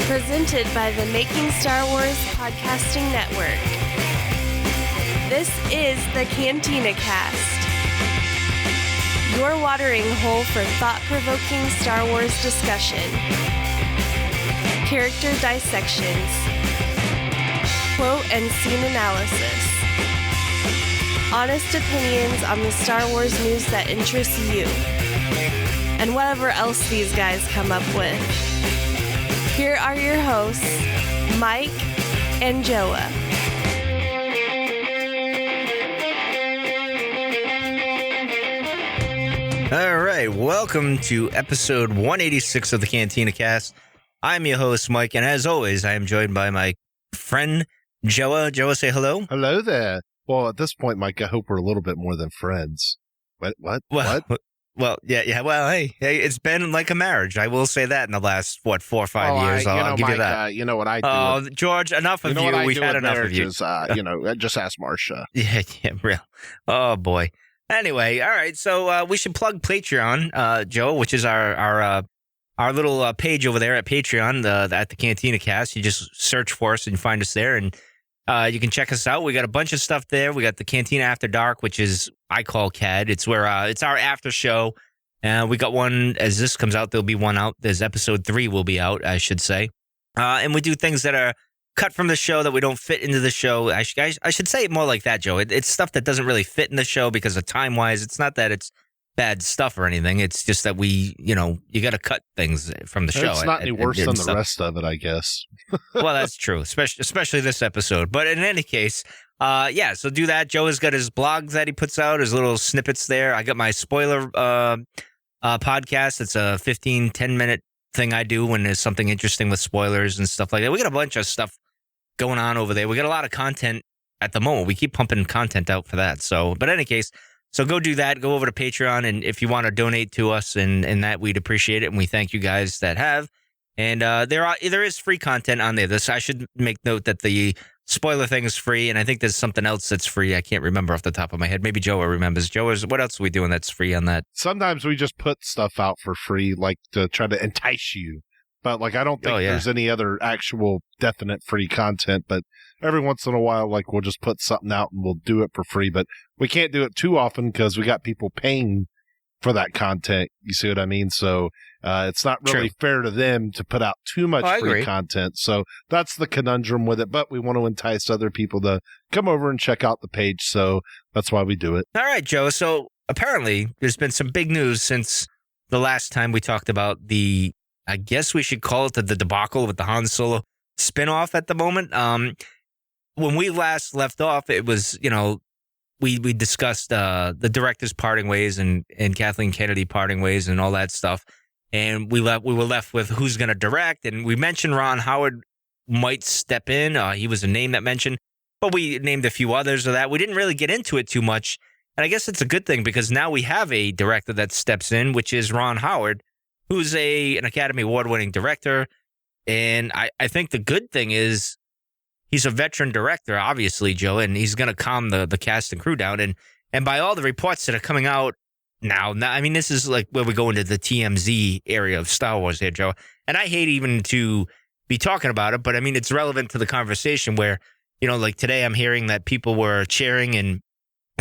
Presented by the Making Star Wars Podcasting Network. This is the Cantina Cast. Your watering hole for thought-provoking Star Wars discussion. Character dissections. Quote and scene analysis. Honest opinions on the Star Wars news that interests you. And whatever else these guys come up with. Here are your hosts, Mike and Joao. All right, welcome to episode 186 of the Cantina Cast. I'm your host, Mike, and as always, I am joined by my friend, Joao. Joao, say hello. Hello there. Well, at this point, Mike, I hope we're a little bit more than friends. What? Well, yeah. Well, hey, it's been like a marriage. I will say that in the last, 4 or 5 years. I'll give Mike, you that. You know what I do? Oh, George, enough of you. We've had enough of you. Just ask Marcia. Yeah, real. Oh, boy. Anyway, all right. So we should plug Patreon, Joe, which is our little page over there at Patreon, at the Cantina Cast. You just search for us and find us there, and you can check us out. We got a bunch of stuff there. We got the Cantina After Dark, which is I call CAD. It's where it's our after show. We got one as this comes out. There'll be one out. There's episode 3 will be out, I should say. And we do things that are cut from the show that we don't fit into the show. I should say it more like that, Joe. It's stuff that doesn't really fit in the show because of time wise. It's not that it's bad stuff or anything. It's just that you got to cut things from the show. It's not any worse than the rest of it, I guess. Well, that's true, especially this episode. But in any case, so do that. Joe has got his blogs that he puts out, his little snippets there. I got my spoiler podcast. It's a 10-minute thing I do when there's something interesting with spoilers and stuff like that. We got a bunch of stuff going on over there. We got a lot of content at the moment. We keep pumping content out for that. So, but in any case, so go do that. Go over to Patreon, and if you want to donate to us and that, we'd appreciate it, and we thank you guys that have. And there is free content on there. I should make note that the spoiler thing is free, and I think there's something else that's free. I can't remember off the top of my head. Maybe Joe remembers. Joe, what else are we doing that's free on that? Sometimes we just put stuff out for free, like to try to entice you. But I don't think there's any other actual definite free content. But every once in a while, we'll just put something out and we'll do it for free. But we can't do it too often because we got people paying for that content. You see what I mean? So it's not really fair to them to put out too much free content. So that's the conundrum with it. But we want to entice other people to come over and check out the page. So that's why we do it. All right, Joe. So apparently there's been some big news since the last time we talked about I guess we should call it the debacle with the Han Solo spinoff at the moment. When we last left off, it was, we discussed the directors parting ways and Kathleen Kennedy parting ways and all that stuff. And we were left with who's going to direct. And we mentioned Ron Howard might step in. He was a name that mentioned, but we named a few others of that. We didn't really get into it too much. And I guess it's a good thing because now we have a director that steps in, which is Ron Howard, who's an Academy Award-winning director. And I think the good thing is he's a veteran director, obviously, Joe, and he's going to calm the cast and crew down. And by all the reports that are coming out now, I mean, this is like where we go into the TMZ area of Star Wars here, Joe. And I hate even to be talking about it, but I mean, it's relevant to the conversation where, like today I'm hearing that people were cheering and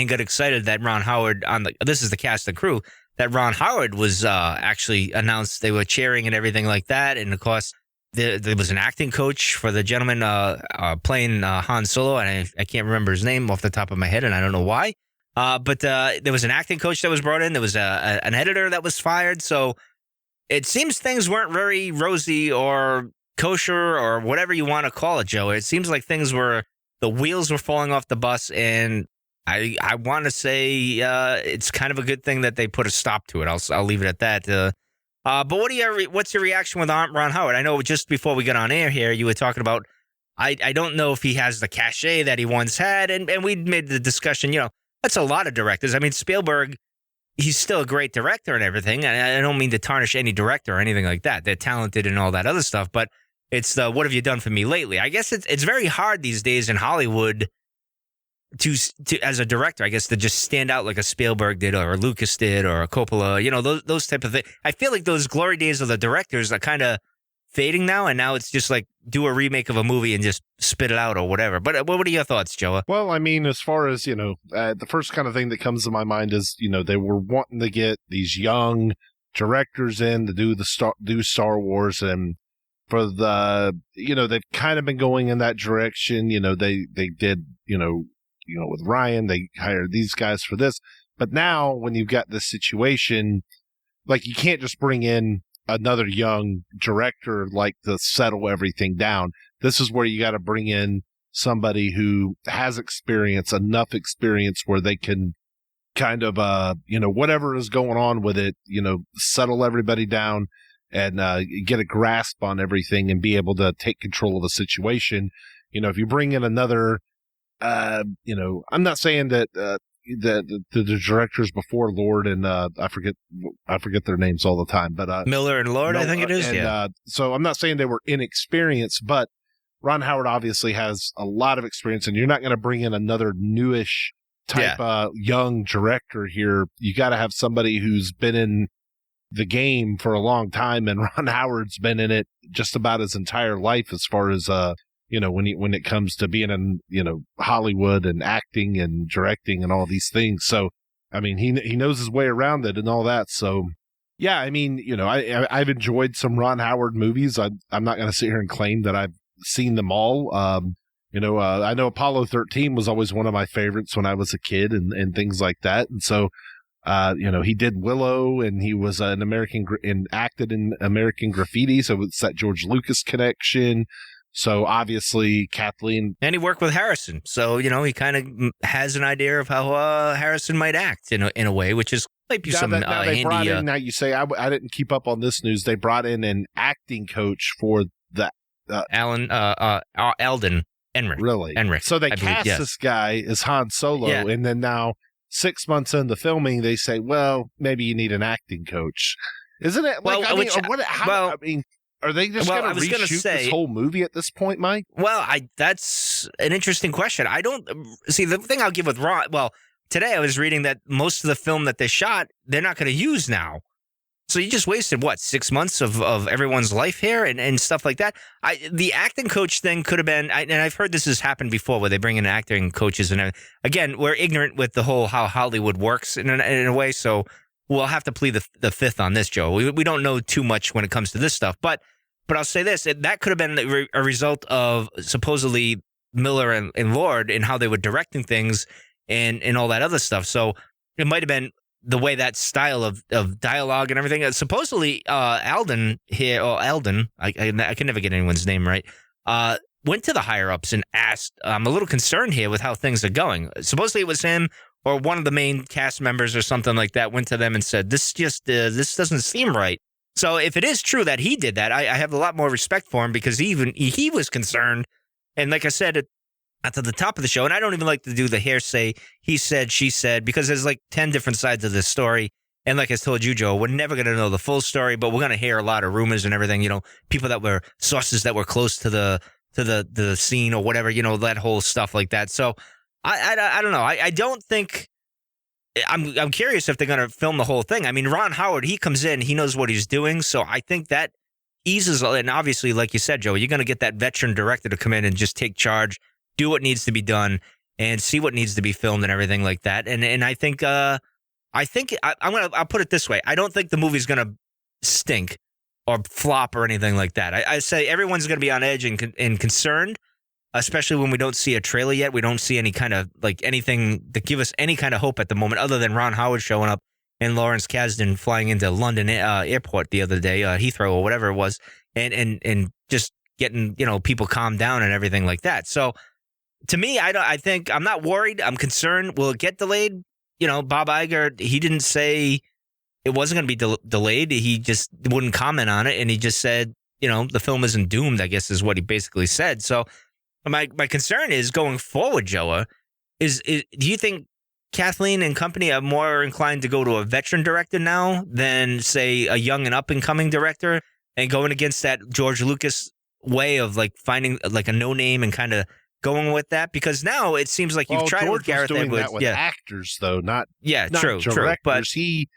got excited that Ron Howard this is the cast and crew, that Ron Howard was actually announced. They were cheering and everything like that. And of course, there was an acting coach for the gentleman playing Han Solo, and I can't remember his name off the top of my head, and I don't know why. But there was an acting coach that was brought in. There was an editor that was fired. So it seems things weren't very rosy or kosher or whatever you want to call it, Joe. It seems like the wheels were falling off the bus, and I want to say it's kind of a good thing that they put a stop to it. I'll leave it at that. But what's your reaction with Ron Howard? I know just before we got on air here, you were talking about I don't know if he has the cachet that he once had, and we made the discussion. That's a lot of directors. I mean, Spielberg, he's still a great director and everything. And I don't mean to tarnish any director or anything like that. They're talented and all that other stuff. But it's what have you done for me lately? I guess it's very hard these days in Hollywood to as a director, I guess, to just stand out like a Spielberg did or a Lucas did or a Coppola, those type of things. I feel like those glory days of the directors are kind of fading now, and now it's just like do a remake of a movie and just spit it out or whatever. But what are your thoughts, Joa? Well, I mean, as far as, the first kind of thing that comes to my mind is, they were wanting to get these young directors in to do Star Wars, and for the, they've kind of been going in that direction. They did, with Ryan, they hired these guys for this. But now when you've got this situation, like you can't just bring in another young director like to settle everything down. This is where you got to bring in somebody who has enough experience where they can kind of, whatever is going on with it, settle everybody down and get a grasp on everything and be able to take control of the situation. If you bring in another, I'm not saying that the directors before Lord and I forget their names all the time, but Miller and Lord, I think it is. So I'm not saying they were inexperienced, but Ron Howard obviously has a lot of experience, and you're not going to bring in another newish type young director here. You got to have somebody who's been in the game for a long time, and Ron Howard's been in it just about his entire life as far as when it comes to being in, Hollywood and acting and directing and all these things. So, I mean, he knows his way around it and all that. So, yeah, I mean, I've enjoyed some Ron Howard movies. I'm not going to sit here and claim that I've seen them all. I know Apollo 13 was always one of my favorites when I was a kid and things like that. And so, he did Willow, and he was acted in American Graffiti. So it's that George Lucas connection. So obviously Kathleen, and he worked with Harrison, so he kind of has an idea of how Harrison might act in a way, which is might be some handy. Brought in, now you say I didn't keep up on this news. They brought in an acting coach for the Alden Enric. Really, Enric. So they cast this guy as Han Solo, and then now 6 months into filming, they say, well, maybe you need an acting coach. Isn't it? Like, I mean, are they just going to reshoot this whole movie at this point, Mike? Well, that's an interesting question. I don't see the thing I'll give with Ron. Well, today I was reading that most of the film that they shot, they're not going to use now. So you just wasted 6 months of everyone's life here and stuff like that. The acting coach thing could have been, and I've heard this has happened before where they bring in acting coaches and everything. Again, we're ignorant with the whole how Hollywood works in a way, so we'll have to plead the fifth on this, Joe. We don't know too much when it comes to this stuff, but I'll say this: that could have been a result of supposedly Miller and Lord and how they were directing things and all that other stuff. So it might have been the way that style of dialogue and everything. Supposedly, Alden here, or Alden, I can never get anyone's name right, went to the higher ups and asked, I'm a little concerned here with how things are going. Supposedly it was him or one of the main cast members or something like that went to them and said, this doesn't seem right. So if it is true that he did that, I have a lot more respect for him, because he was concerned. And like I said at the top of the show, and I don't even like to do the hearsay, he said, she said, because there's like 10 different sides of this story. And like I told you, Joe, we're never going to know the full story, but we're going to hear a lot of rumors and everything, people that were sources that were close to the scene or whatever, that whole stuff like that. So I don't know. I don't think, I'm curious if they're going to film the whole thing. I mean, Ron Howard, he comes in, he knows what he's doing. So I think that eases, and obviously, like you said, Joe, you're going to get that veteran director to come in and just take charge, do what needs to be done, and see what needs to be filmed and everything like that. And I think, I'll put it this way. I don't think the movie's going to stink or flop or anything like that. I say everyone's going to be on edge and concerned, especially when we don't see a trailer yet. We don't see any kind of anything that give us any kind of hope at the moment, other than Ron Howard showing up and Lawrence Kasdan flying into London airport the other day, Heathrow or whatever it was, and just getting people calmed down and everything like that. So to me, I think I'm not worried. I'm concerned. Will it get delayed? Bob Iger, he didn't say it wasn't going to be delayed. He just wouldn't comment on it, and he just said, the film isn't doomed, I guess is what he basically said. So my concern is going forward, Joa, is do you think Kathleen and company are more inclined to go to a veteran director now than, say, a young and up-and-coming director, and going against that George Lucas way of finding a no-name and kind of going with that? Because now it seems like you've tried George with Gareth doing Edwards. That with actors, though, not true. But he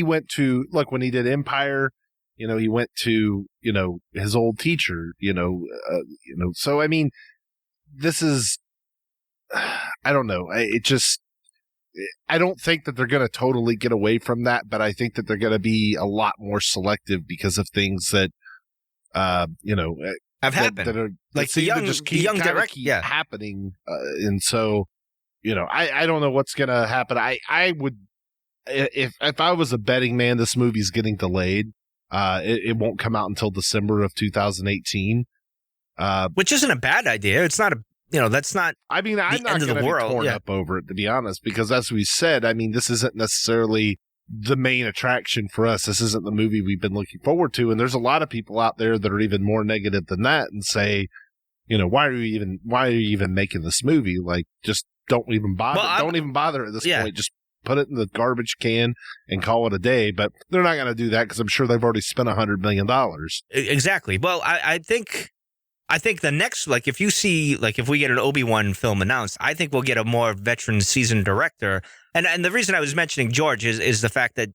went to, when he did Empire, he went to, his old teacher, so I mean, this is, I don't know. I don't think that they're going to totally get away from that, but I think that they're going to be a lot more selective because of things that, have happened. That are, like the young direct, happening. And so, I don't know what's going to happen. I would, if I was a betting man, this movie's getting delayed. It won't come out until December of 2018. Which isn't a bad idea. It's not that's not. I mean, I'm not going to be torn up over it, to be honest, because as we said, I mean, this isn't necessarily the main attraction for us. This isn't the movie we've been looking forward to, and there's a lot of people out there that are even more negative than that and say, why are you even making this movie? Like, just don't even bother. Well, don't even bother at this point. Just put it in the garbage can and call it a day. But they're not going to do that because I'm sure they've already spent $100 million. Exactly. Well, I think the next, like, if you see, like, if we get an Obi-Wan film announced, I think we'll get a more veteran seasoned director. And the reason I was mentioning George is the fact that,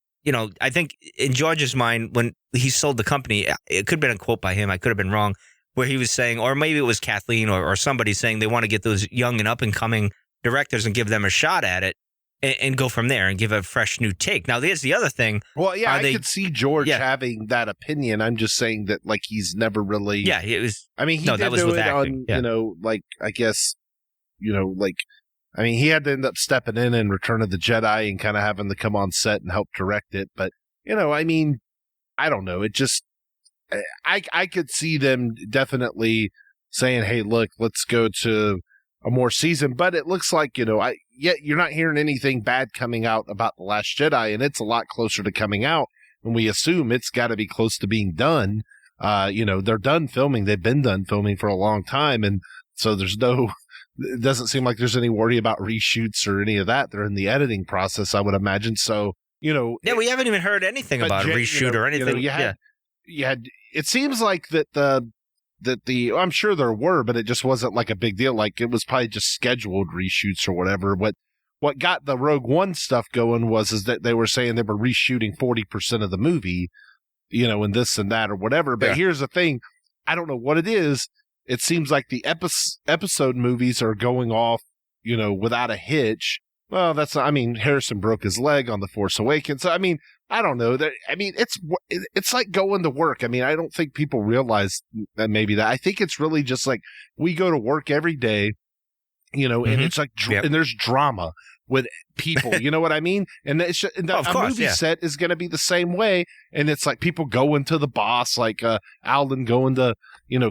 I think in George's mind, when he sold the company, it could have been a quote by him, I could have been wrong, where he was saying, or maybe it was Kathleen or somebody saying they want to get those young and up-and-coming directors and give them a shot at it and go from there and give a fresh new take. Now, there's the other thing. Well, yeah, I could see George having that opinion. I'm just saying that, like, he's never really. Yeah, it was. I mean, he did do it acting. On, like, I guess, like, I mean, he had to end up stepping in Return of the Jedi and kind of having to come on set and help direct it. But, I mean, I don't know. It just, I could see them definitely saying, hey, look, let's go to a more seasoned, but it looks like, yet you're not hearing anything bad coming out about The Last Jedi, and it's a lot closer to coming out, and we assume it's got to be close to being done. They're done filming. They've been done filming for a long time, and so it doesn't seem like there's any worry about reshoots or any of that. They're in the editing process, I would imagine. So, yeah, we haven't even heard anything about a reshoot or anything. It seems like I'm sure there were, but it just wasn't like a big deal. Like, it was probably just scheduled reshoots or whatever. What got the Rogue One stuff going is that they were saying they were reshooting 40% of the movie, and this and that or whatever. But here's the thing. I don't know what it is. It seems like the episode movies are going off, without a hitch. Well, Harrison broke his leg on The Force Awakens. So, I mean, I don't know. It's like going to work. I mean, I don't think people realize that maybe that. I think it's really just like we go to work every day, and it's like, and there's drama with people, you know what I mean? And it's just, a movie set is going to be the same way. And it's like people going to the boss, like Alden going to,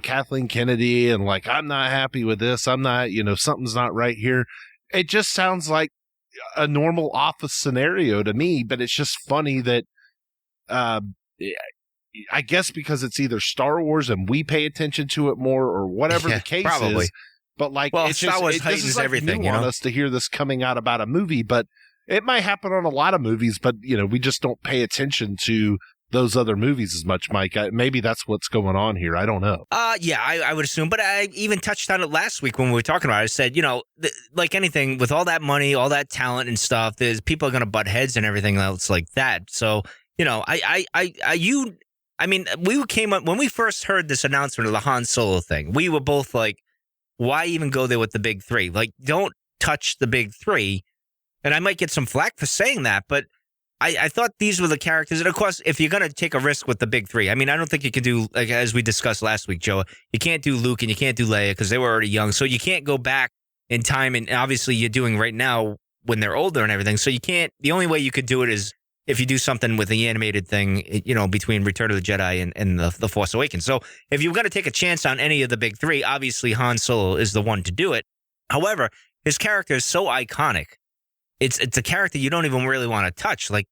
Kathleen Kennedy and like, I'm not happy with this. I'm not, something's not right here. It just sounds like a normal office scenario to me, but it's just funny that I guess because it's either Star Wars and we pay attention to it more or whatever the case is. But like, it's Star Wars heightens everything. New on us to hear this coming out about a movie, but it might happen on a lot of movies. But we just don't pay attention to those other movies as much, Mike. Maybe that's what's going on here. I don't know. Yeah, I would assume. But I even touched on it last week when we were talking about it. I said, like anything, with all that money, all that talent and stuff, there's people are going to butt heads and everything else like that. So, we came up when we first heard this announcement of the Han Solo thing. We were both like, why even go there with the big three? Like, don't touch the big three. And I might get some flack for saying that, but I thought these were the characters. And of course, if you're going to take a risk with the big three, I mean, I don't think you can do, like, as we discussed last week, Joe, you can't do Luke and you can't do Leia because they were already young. So you can't go back in time. And obviously you're doing right now when they're older and everything. So you can't, the only way you could do it is if you do something with the animated thing, between Return of the Jedi and the Force Awakens. So if you're going to take a chance on any of the big three, obviously Han Solo is the one to do it. However, his character is so iconic. It's a character you don't even really want to touch. Like,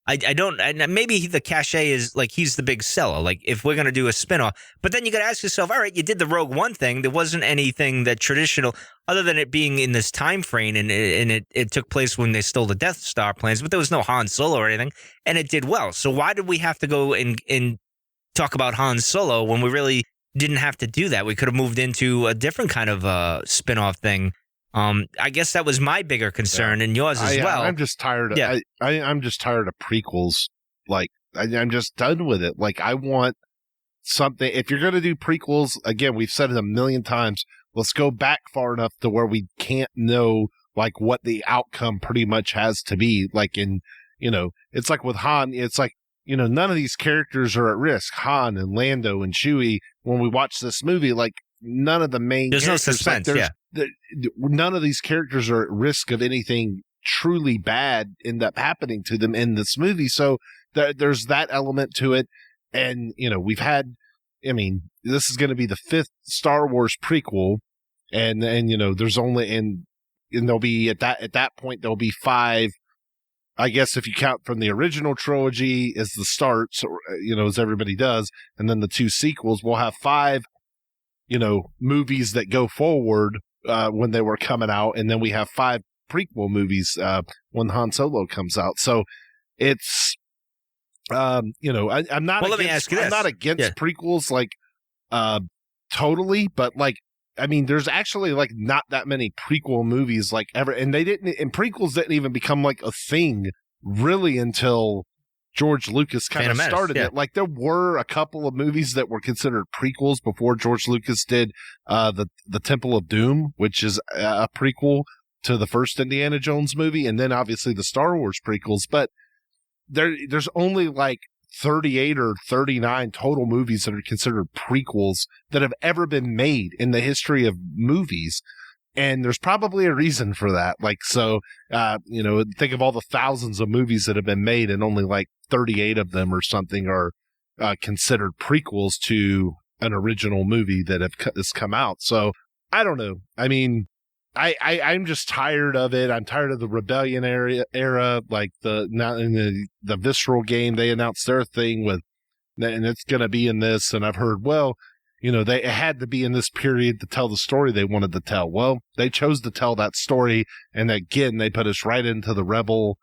I don't, and maybe the cachet is like he's the big seller. Like, if we're going to do a spinoff, but then you got to ask yourself, all right, you did the Rogue One thing. There wasn't anything that traditional, other than it being in this time frame, and it took place when they stole the Death Star plans, but there was no Han Solo or anything, and it did well. So why did we have to go and talk about Han Solo when we really didn't have to do that? We could have moved into a different kind of spinoff thing. I guess that was my bigger concern and yours as well. I'm just tired of I'm just tired of prequels. Like, I'm just done with it. Like, I want something. If you're going to do prequels, again, we've said it a million times, let's go back far enough to where we can't know like what the outcome pretty much has to be. Like it's like with Han, it's like, none of these characters are at risk. Han and Lando and Chewie, when we watch this movie, like none of the main There's no suspense, none of these characters are at risk of anything truly bad end up happening to them in this movie. So there's that element to it. And, we've had, this is going to be the 5th Star Wars prequel. And there's only, and there'll be at that point, there'll be 5, I guess, if you count from the original trilogy as the start, so, as everybody does. And then the 2 sequels, we'll have 5, movies that go forward, when they were coming out. And then we have 5 prequel movies, when Han Solo comes out. So it's, I'm not. Well, let me ask you this. I'm not against prequels, like, totally, but like, there's actually like not that many prequel movies like ever, and prequels didn't even become like a thing really until George Lucas kind of started it. Like, there were a couple of movies that were considered prequels before George Lucas did the Temple of Doom, which is a prequel to the first Indiana Jones movie, and then obviously the Star Wars prequels, but there's only like 38 or 39 total movies that are considered prequels that have ever been made in the history of movies. And there's probably a reason for that. Like, so, think of all the thousands of movies that have been made, and only like 38 of them or something are considered prequels to an original movie that has come out. So I don't know. I'm just tired of it. I'm tired of the Rebellion era, like now in the Visceral game, they announced their thing and it's going to be in this. And I've heard, it had to be in this period to tell the story they wanted to tell. Well, they chose to tell that story. And again, they put us right into the Rebel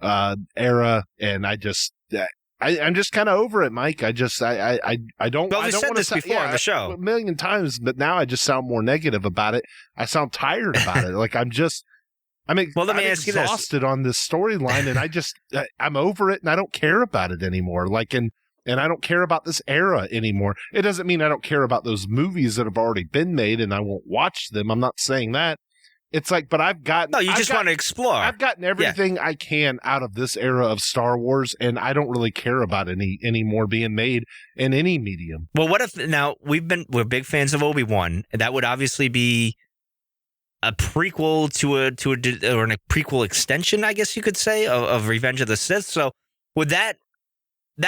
era. And I'm just kind of over it, Mike. I don't. Well, we said this before on the show a million times, but now I just sound more negative about it. I sound tired about it. Like, I'm exhausted on this storyline, and I'm over it, and I don't care about it anymore. Like, and I don't care about this era anymore. It doesn't mean I don't care about those movies that have already been made, and I won't watch them. I'm not saying that. It's like, but I've gotten... No, you just want to explore. I've gotten everything I can out of this era of Star Wars, and I don't really care about any more being made in any medium. Well, what if... Now, we're big fans of Obi-Wan. That would obviously be a prequel or a prequel extension, I guess you could say, of Revenge of the Sith. So, would that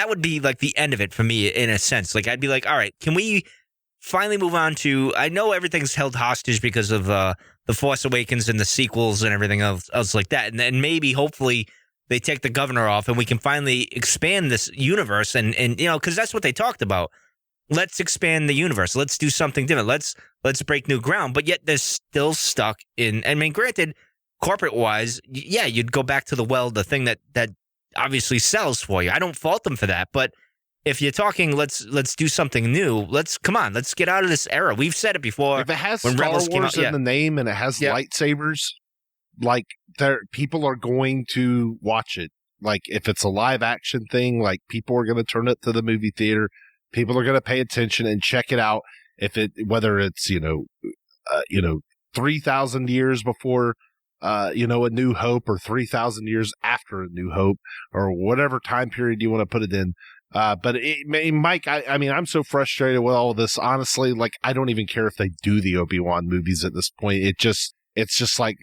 would be like the end of it for me, in a sense. Like, I'd be like, all right, can we finally move on to... I know everything's held hostage because of... The Force Awakens and the sequels and everything else like that. And then maybe, hopefully, they take the governor off and we can finally expand this universe. And because that's what they talked about. Let's expand the universe. Let's do something different. Let's break new ground. But yet they're still stuck in... granted, corporate-wise, you'd go back to the thing that obviously sells for you. I don't fault them for that. But if you're talking, let's do something new. Let's get out of this era. We've said it before. If it has Star Wars in the name and it has lightsabers, like, people are going to watch it. Like, if it's a live action thing, like, people are going to turn it to the movie theater. People are going to pay attention and check it out. Whether it's 3,000 years before A New Hope, or 3,000 years after A New Hope, or whatever time period you want to put it in. But Mike, I'm so frustrated with all of this. Honestly, like, I don't even care if they do the Obi-Wan movies at this point. It's just like,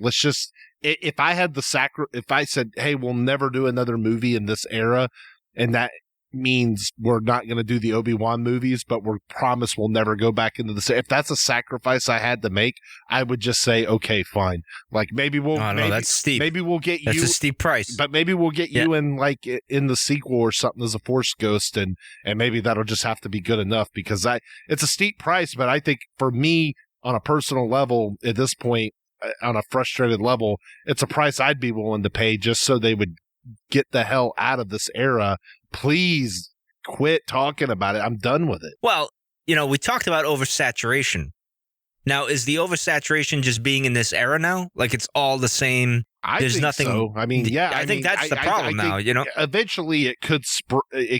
if I said, hey, we'll never do another movie in this era, and that means we're not going to do the Obi-Wan movies, but we're promised we'll never go back into this. If that's a sacrifice I had to make, I would just say, okay, fine. Like, maybe we'll, that's steep. Maybe we'll get That's a steep price. But maybe we'll get you in the sequel or something as a Force Ghost, and maybe that'll just have to be good enough, because it's a steep price. But I think for me, on a personal level, at this point, on a frustrated level, it's a price I'd be willing to pay just so they would get the hell out of this era. Please quit talking about it. I'm done with it. Well, we talked about oversaturation. Now, is the oversaturation just being in this era now? Like it's all the same? There's nothing. So. I mean, yeah. I think that's the problem now. Eventually, it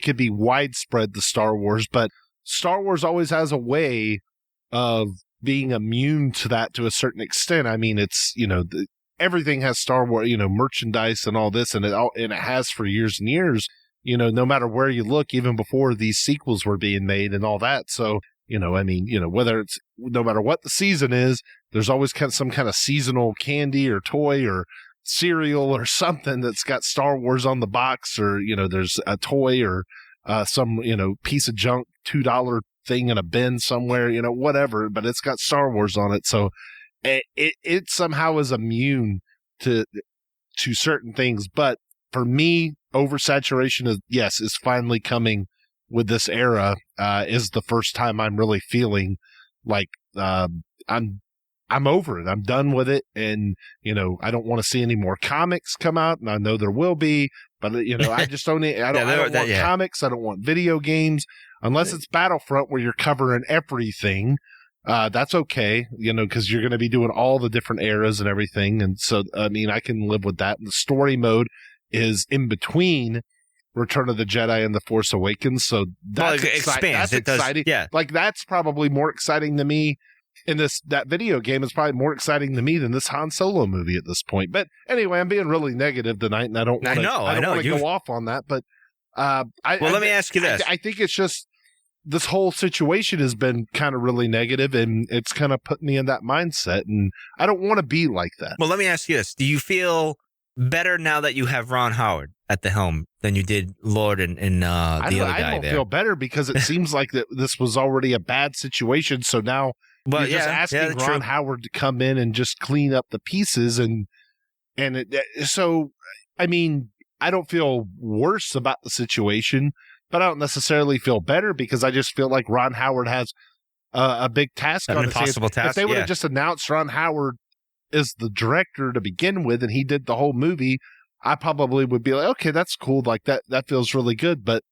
could be widespread to Star Wars, but Star Wars always has a way of being immune to that to a certain extent. I mean, it's everything has Star Wars, merchandise and all this, and it has for years and years. No matter where you look, even before these sequels were being made and all that. So, whether it's no matter what the season is, there's always some kind of seasonal candy or toy or cereal or something that's got Star Wars on the box, or there's a toy or some piece of junk $2 thing in a bin somewhere, whatever, but it's got Star Wars on it. So it somehow is immune to certain things. But for me, oversaturation is finally coming with this era. Is the first time I'm really feeling like I'm over it. I'm done with it. And, I don't want to see any more comics come out. And I know there will be, but, I just don't want comics. I don't want video games unless it's Battlefront where you're covering everything. That's okay, because you're going to be doing all the different eras and everything. And so, I mean, I can live with that. And the story mode is in between Return of the Jedi and The Force Awakens. So that's expands. That's exciting. Yeah. Like that's probably more exciting to me. That video game is probably more exciting to me than this Han Solo movie at this point. But anyway, I'm being really negative tonight, and I don't want to go off on that. But let me ask you this. I think it's just this whole situation has been kind of really negative, and it's kind of put me in that mindset, and I don't want to be like that. Well, let me ask you this. Do you feel better now that you have Ron Howard at the helm than you did Lord and the other guy there? I don't feel better because it seems like that this was already a bad situation, so now you're just asking Ron Howard to come in and just clean up the pieces, so I mean, I don't feel worse about the situation, but I don't necessarily feel better because I just feel like Ron Howard has a big task on his hands. If they would have just announced Ron Howard is the director to begin with and he did the whole movie, I probably would be like, okay, that's cool. Like that feels really good. But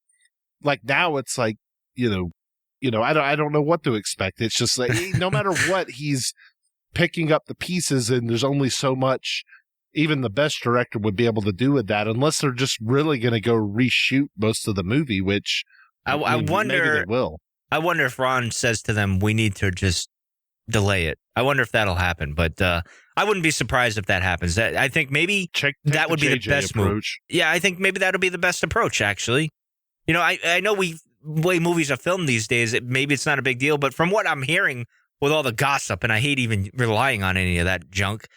like now it's like, I don't know what to expect. It's just like no matter what, he's picking up the pieces, and there's only so much even the best director would be able to do with that, unless they're just really going to go reshoot most of the movie, which I wonder maybe they will. I wonder if Ron says to them, we need to just delay it. I wonder if that'll happen, but I wouldn't be surprised if that happens. I think maybe that would be the best move. Yeah, I think maybe that'll be the best approach, actually. I know way movies are filmed these days, maybe it's not a big deal, but from what I'm hearing with all the gossip, and I hate even relying on any of that junk,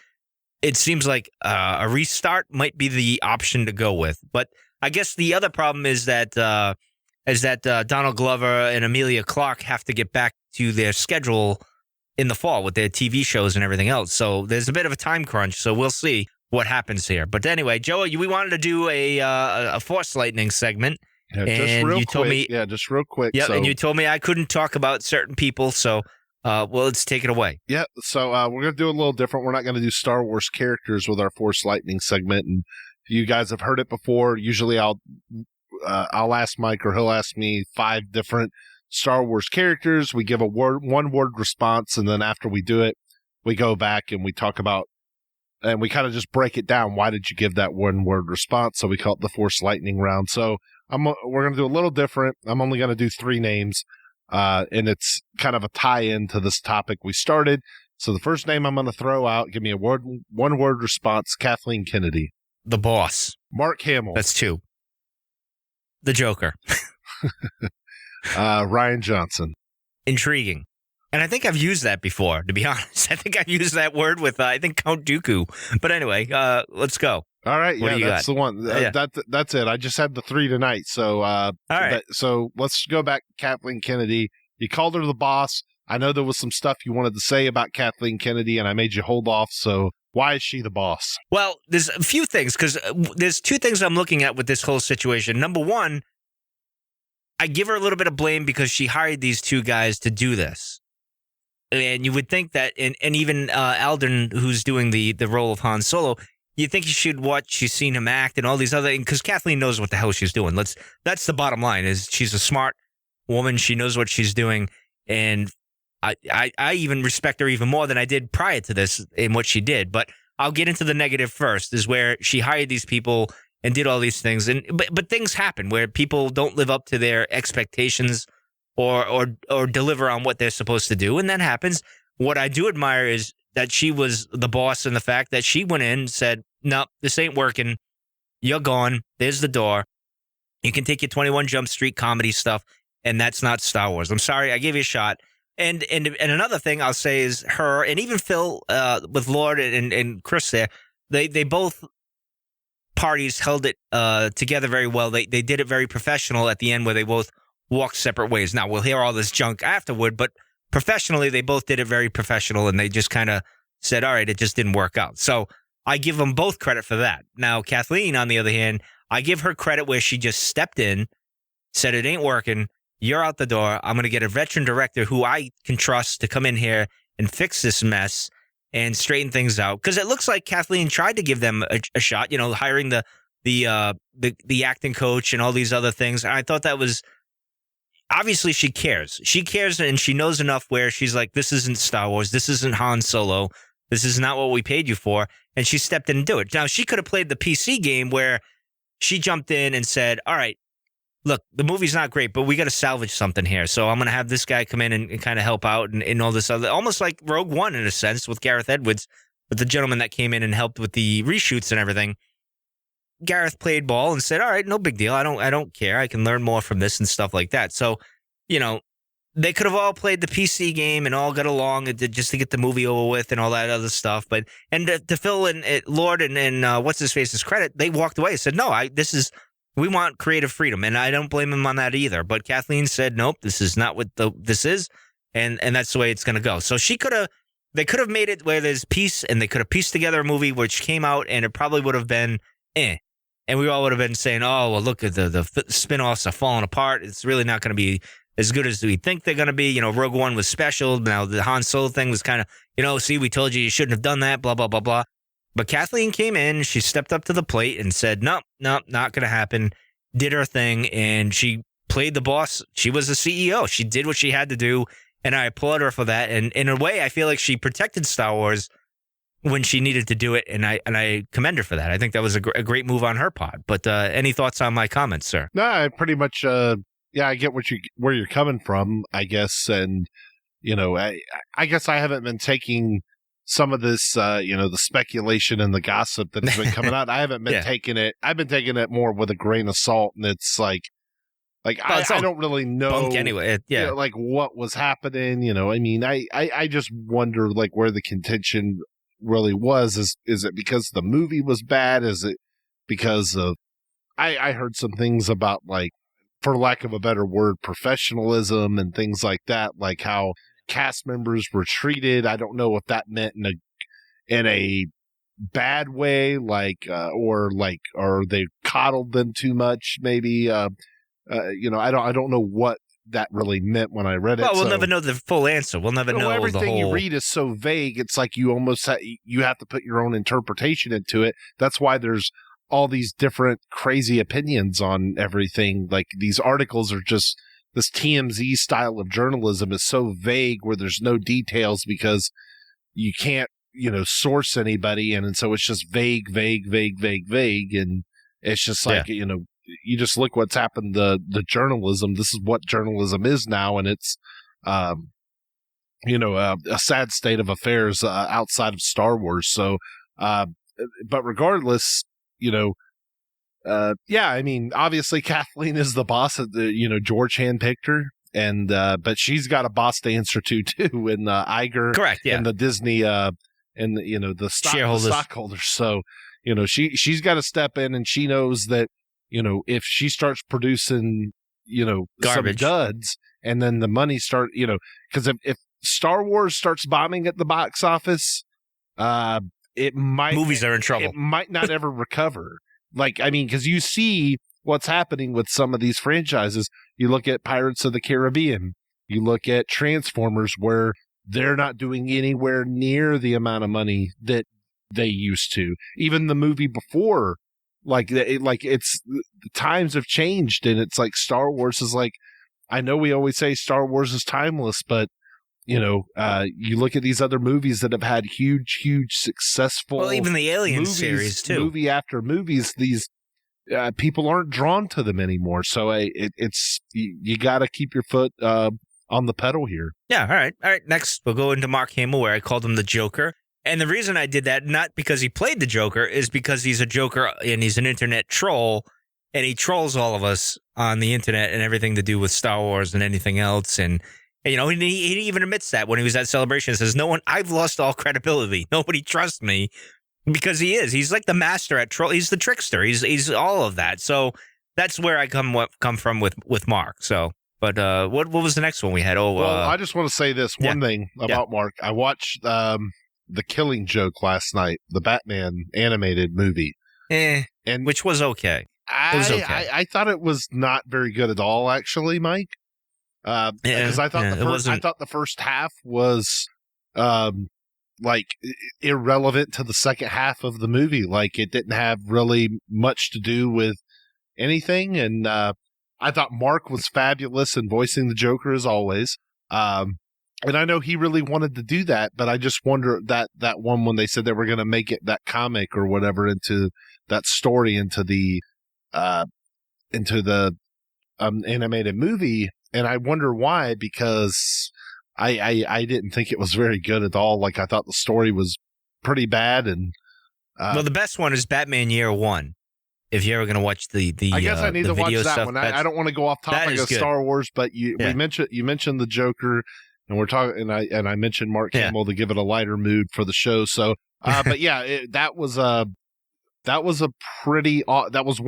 it seems like a restart might be the option to go with. But I guess the other problem is that Donald Glover and Emilia Clarke have to get back to their schedule in the fall with their TV shows and everything else. So there's a bit of a time crunch. So we'll see what happens here. But anyway, Joe, we wanted to do a Force Lightning segment. Yeah, just real quick. Yeah, and you told me I couldn't talk about certain people. So, let's take it away. Yeah, so we're going to do a little different. We're not going to do Star Wars characters with our Force Lightning segment. And you guys have heard it before. Usually I'll ask Mike or he'll ask me 5 different Star Wars characters. We give a one-word response, and then after we do it, we go back and we talk about, and we kind of just break it down. Why did you give that one-word response? So we call it the Force Lightning round. So we're going to do a little different. I'm only going to do 3 names, and it's kind of a tie-in to this topic we started. So the first name I'm going to throw out, give me a one-word response, Kathleen Kennedy. The Boss. Mark Hamill. That's 2. The Joker. Ryan Johnson. Intriguing. And I think I've used that before, to be honest. I think I've used that word with, Count Dooku. But anyway, let's go. All right. That's the one. That's it. I just had the 3 tonight. So, all right. So let's go back to Kathleen Kennedy. You called her the boss. I know there was some stuff you wanted to say about Kathleen Kennedy, and I made you hold off. So why is she the boss? Well, there's a few things, because there's 2 things I'm looking at with this whole situation. Number one, I give her a little bit of blame because she hired these 2 guys to do this. And you would think that, and even Alden, who's doing the role of Han Solo, you think you should watch, she's seen him act and all these other, because Kathleen knows what the hell she's doing. That's the bottom line, is she's a smart woman. She knows what she's doing. And I even respect her even more than I did prior to this in what she did. But I'll get into the negative first, is where she hired these people and did all these things. But things happen where people don't live up to their expectations or deliver on what they're supposed to do. And that happens. What I do admire is that she was the boss, and the fact that she went in and said, no, this ain't working. You're gone. There's the door. You can take your 21 Jump Street comedy stuff, and that's not Star Wars. I'm sorry. I gave you a shot. And another thing I'll say is her, and even Phil with Lord and Chris there, they both parties held it together very well. They did it very professional at the end, where they both walked separate ways. Now, we'll hear all this junk afterward, but professionally, they both did it very professional, and they just kind of said, all right, it just didn't work out. So I give them both credit for that. Now, Kathleen, on the other hand, I give her credit where she just stepped in, said it ain't working. You're out the door. I'm going to get a veteran director who I can trust to come in here and fix this mess and straighten things out. Because it looks like Kathleen tried to give them a shot, hiring the acting coach and all these other things. And I thought that was, obviously she cares. She cares, and she knows enough where she's like, this isn't Star Wars. This isn't Han Solo. This is not what we paid you for. And she stepped in and do it. Now, she could have played the PC game where she jumped in and said, all right, look, the movie's not great, but we got to salvage something here. So I'm going to have this guy come in and kind of help out and all this other, almost like Rogue One in a sense with Gareth Edwards, with the gentleman that came in and helped with the reshoots and everything. Gareth played ball and said, all right, no big deal. I don't care. I can learn more from this and stuff like that. So, they could have all played the PC game and all got along just to get the movie over with and all that other stuff. But to Phil and Lord and what's his face's credit, they walked away and said, no, we want creative freedom, and I don't blame him on that either. But Kathleen said, nope, this is not what this is, and that's the way it's going to go. So they could have made it where there's peace, and they could have pieced together a movie which came out, and it probably would have been and we all would have been saying, oh, well, look at the spin-offs are falling apart. It's really not going to be as good as we think they're going to be. Rogue One was special. Now the Han Solo thing was kind of, see, we told you shouldn't have done that, blah, blah, blah, blah. But Kathleen came in, she stepped up to the plate and said, no, not going to happen, did her thing, and she played the boss. She was the CEO. She did what she had to do, and I applaud her for that. And in a way, I feel like she protected Star Wars when she needed to do it, and I commend her for that. I think that was a great move on her part. But any thoughts on my comments, sir? No, I pretty much, I get where you're coming from, I guess, and, I guess I haven't been taking some of this, the speculation and the gossip that's been coming out. I haven't been taking it. I've been taking it more with a grain of salt, and it's like I don't really know anyway. What was happening. I just wonder where the contention really was. Is it because the movie was bad? Is it because of? I heard some things about for lack of a better word, professionalism and things like that, like how cast members were treated. I don't know if that meant in a bad way, or they coddled them too much, maybe. I don't know what that really meant when I read it. Well, we'll never know the full answer. We'll never know everything you read is so vague. It's like you almost you have to put your own interpretation into it. That's why there's all these different crazy opinions on everything. Like these articles are just, this TMZ style of journalism is so vague where there's no details because you can't, source anybody. And so it's just vague. And it's just you just look what's happened to the journalism. This is what journalism is now. And it's, a sad state of affairs outside of Star Wars. So, but regardless, obviously Kathleen is the boss of the, George handpicked her, and, but she's got a boss to answer to too, in Iger, correct, yeah, and the Disney, and the stockholders. So, she's got to step in, and she knows that, if she starts producing, garbage, some duds, and then the money because if Star Wars starts bombing at the box office, movies are in trouble. It might not ever recover. Because you see what's happening with some of these franchises. You look at Pirates of the Caribbean. You look at Transformers, where they're not doing anywhere near the amount of money that they used to. Even the movie before, it's the times have changed, and it's like Star Wars is I know we always say Star Wars is timeless, but you look at these other movies that have had huge successful. Well, even the Alien series too. Movie after movies, these people aren't drawn to them anymore. So it's you got to keep your foot on the pedal here. Yeah. All right. Next, we'll go into Mark Hamill, where I called him the Joker. And the reason I did that, not because he played the Joker, is because he's a Joker and he's an internet troll, and he trolls all of us on the internet and everything to do with Star Wars and anything else. And he even admits that when he was at Celebration. He says, I've lost all credibility. Nobody trusts me, because he is. He's like the master at troll. He's the trickster. He's all of that. So that's where I come from with Mark. So, but what was the next one we had? I just want to say this one thing about Mark. I watched The Killing Joke last night, the Batman animated movie, and which was okay. It was okay. I thought it was not very good at all, actually, Mike. Because I thought the first half was like irrelevant to the second half of the movie. Like, it didn't have really much to do with anything. And I thought Mark was fabulous in voicing the Joker, as always. And I know he really wanted to do that, but I just wonder that one, when they said they were going to make it that comic or whatever into that story into the animated movie. And I wonder why, because I didn't think it was very good at all. Like, I thought the story was pretty bad. And well, the best one is Batman Year One. If you're ever going to watch the I guess I need to watch that stuff, one. I don't want to go off topic of Star Wars, but you mentioned the Joker. And we're talking, and I mentioned Mark Hamill to give it a lighter mood for the show. So, but yeah, that was one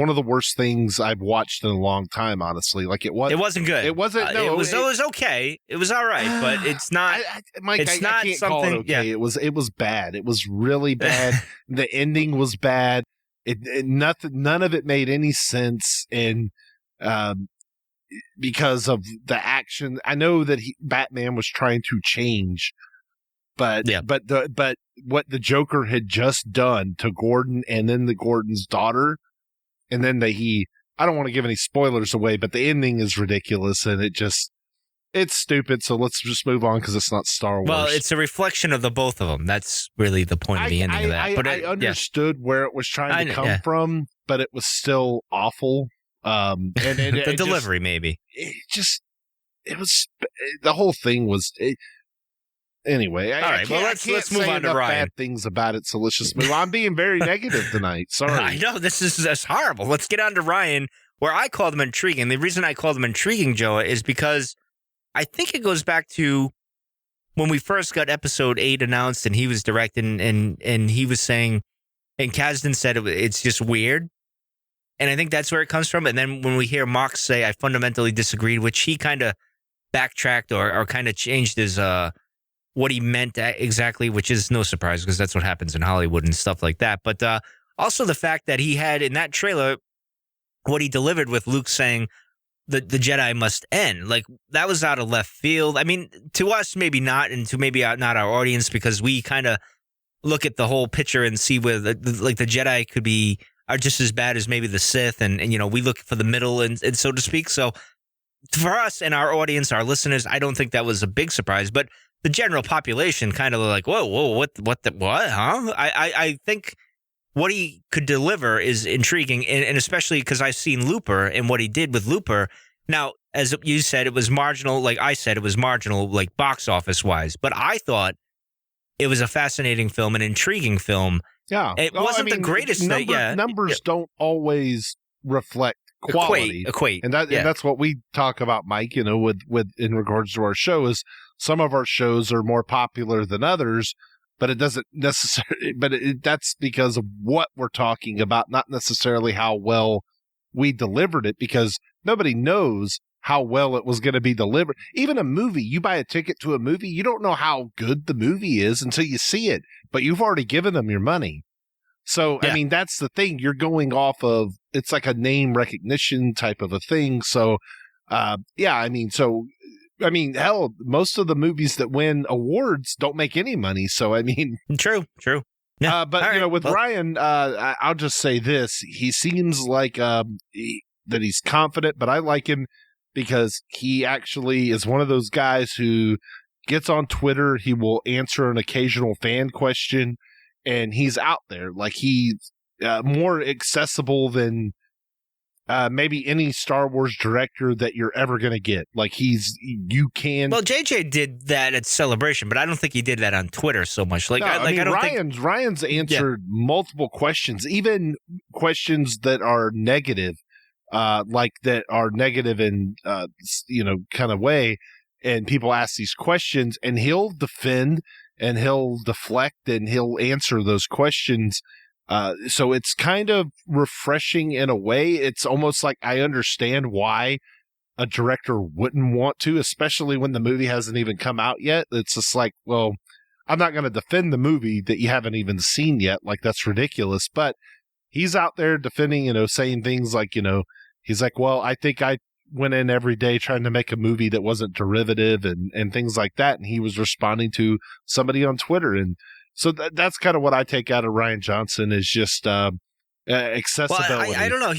of the worst things I've watched in a long time. Honestly, like it wasn't good. It wasn't. No, it was okay. It was all right, but it's not. Mike, I can't call it okay. Yeah. It was bad. It was really bad. The ending was bad. None of it made any sense, and because of the action. I know that Batman was trying to change, but what the Joker had just done to Gordon and then the Gordon's daughter, and then I don't want to give any spoilers away, but the ending is ridiculous, and it's stupid. So let's just move on, because it's not Star Wars. Well, it's a reflection of the both of them. That's really the point of the ending of that. But I understood where it was trying to come from, but it was still awful. And the delivery, maybe. It was the whole thing was. Anyway, all right. Well, let's move on to Ryan. Bad things about it, so let's just move on. I'm being very negative tonight. Sorry. I know that's horrible. Let's get on to Ryan, where I called him intriguing. The reason I called him intriguing, Joe, is because I think it goes back to when we first got episode 8 announced, and he was directing, and he was saying, and Kasdan said it's just weird. And I think that's where it comes from. And then when we hear Mark say, I fundamentally disagreed, which he kind of backtracked or kind of changed his what he meant exactly, which is no surprise, because that's what happens in Hollywood and stuff like that. But also the fact that he had in that trailer what he delivered with Luke saying the Jedi must end. Like, that was out of left field. I mean, to us, maybe not, and to maybe not our audience, because we kind of look at the whole picture and see where the Jedi are just as bad as maybe the Sith, and we look for the middle and so to speak. So for us and our audience, our listeners, I don't think that was a big surprise, but the general population kind of like, whoa, what, huh? I think what he could deliver is intriguing, and especially because I've seen Looper and what he did with Looper. Now, as you said, it was marginal. Like I said, it was marginal, like box office wise, but I thought it was a fascinating film, an intriguing film. Yeah. It wasn't the greatest thing. Yeah. Numbers don't always reflect quality. Equate. And that's what we talk about, Mike, with in regards to our show, is some of our shows are more popular than others, but it doesn't necessarily, that's because of what we're talking about, not necessarily how well we delivered it, because nobody knows how well it was going to be delivered. Even a movie, you buy a ticket to a movie, you don't know how good the movie is until you see it, but you've already given them your money. So, yeah. I mean, that's the thing. You're going off of, it's like a name recognition type of a thing. So, hell, most of the movies that win awards don't make any money. So, I mean. True. Yeah. Ryan, I'll just say this. He seems like that he's confident, but I like him because he actually is one of those guys who gets on Twitter. He will answer an occasional fan question, and he's out there. Like, he's more accessible than maybe any Star Wars director that you're ever going to get. Like, you can. Well, JJ did that at Celebration, but I don't think he did that on Twitter so much. Like, no, I don't Ryan's answered multiple questions, even questions that are negative, that are negative in, kind of way. And people ask these questions, and he'll defend and he'll deflect and he'll answer those questions. So it's kind of refreshing in a way. It's almost like I understand why a director wouldn't want to, especially when the movie hasn't even come out yet. It's just like, well, I'm not going to defend the movie that you haven't even seen yet. Like, that's ridiculous. But he's out there defending, saying things like, he's like, well, I think I went in every day trying to make a movie that wasn't derivative and things like that. And he was responding to somebody on Twitter. And so that's kind of what I take out of Rian Johnson is just accessibility. Well, I don't know.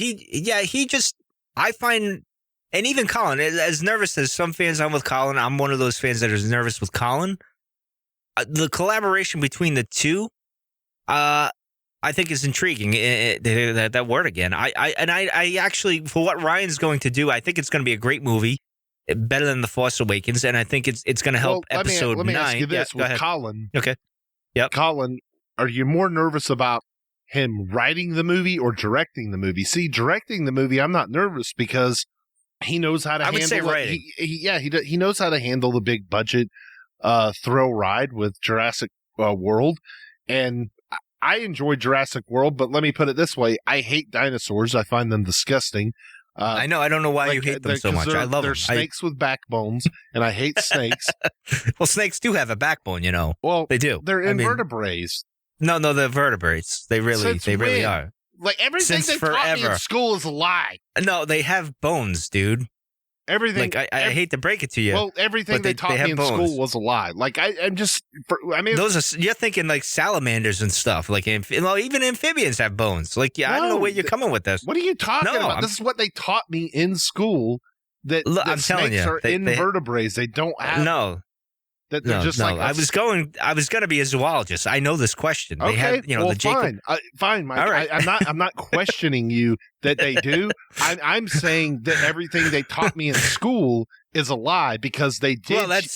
I find, and even Colin, as nervous as some fans are with Colin, I'm one of those fans that is nervous with Colin. The collaboration between the two, I think is intriguing. That word again. I actually, for what Ryan's going to do, I think it's going to be a great movie, better than The Force Awakens, and I think it's going to help episode 9. Let me ask you this with Colin. Okay. Yep. Colin, are you more nervous about him writing the movie or directing the movie? See, directing the movie, I'm not nervous because he knows how to handle it. I would say writing. He knows how to handle the big budget thrill ride with Jurassic World. And I enjoy Jurassic World, but let me put it this way. I hate dinosaurs. I find them disgusting. I know. I don't know why you hate them so much. I love them. They're snakes with backbones, and I hate snakes. Well, snakes do have a backbone, Well, they do. They're invertebrates. No, they're vertebrates. They really are. Like, everything they taught me in school is a lie. No, they have bones, dude. Everything. Like, I hate to break it to you. Well, everything they taught me in school was a lie. Like, you're thinking like salamanders and stuff. Like, even amphibians have bones. Like, I don't know where you're coming with this. What are you talking about? This is what they taught me in school. That I'm telling snakes are invertebrates. They don't have. No. That they're just like I was going to be a zoologist. I know this question. They have, well, the Jacob. Fine, Mike. All right. I'm not questioning you that they do. I'm saying that everything they taught me in school is a lie because they did. Well, that's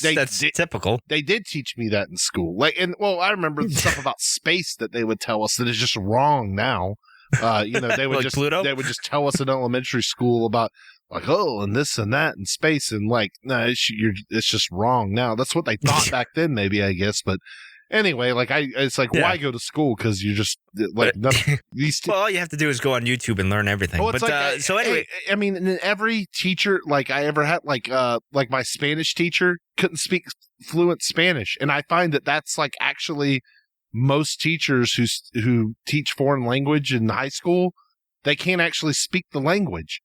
typical. They did teach me that in school. I remember the stuff about space that they would tell us that is just wrong now. They would like just Pluto? They would just tell us in elementary school about. Like, and this and that and space and no, it's just wrong now. That's what they thought back then, maybe, I guess. But anyway, it's like, why go to school? Because you just nothing. Well, all you have to do is go on YouTube and learn everything. Well, so anyway, I mean, every teacher I ever had, like my Spanish teacher couldn't speak fluent Spanish, and I find that that's actually most teachers who teach foreign language in high school, they can't actually speak the language.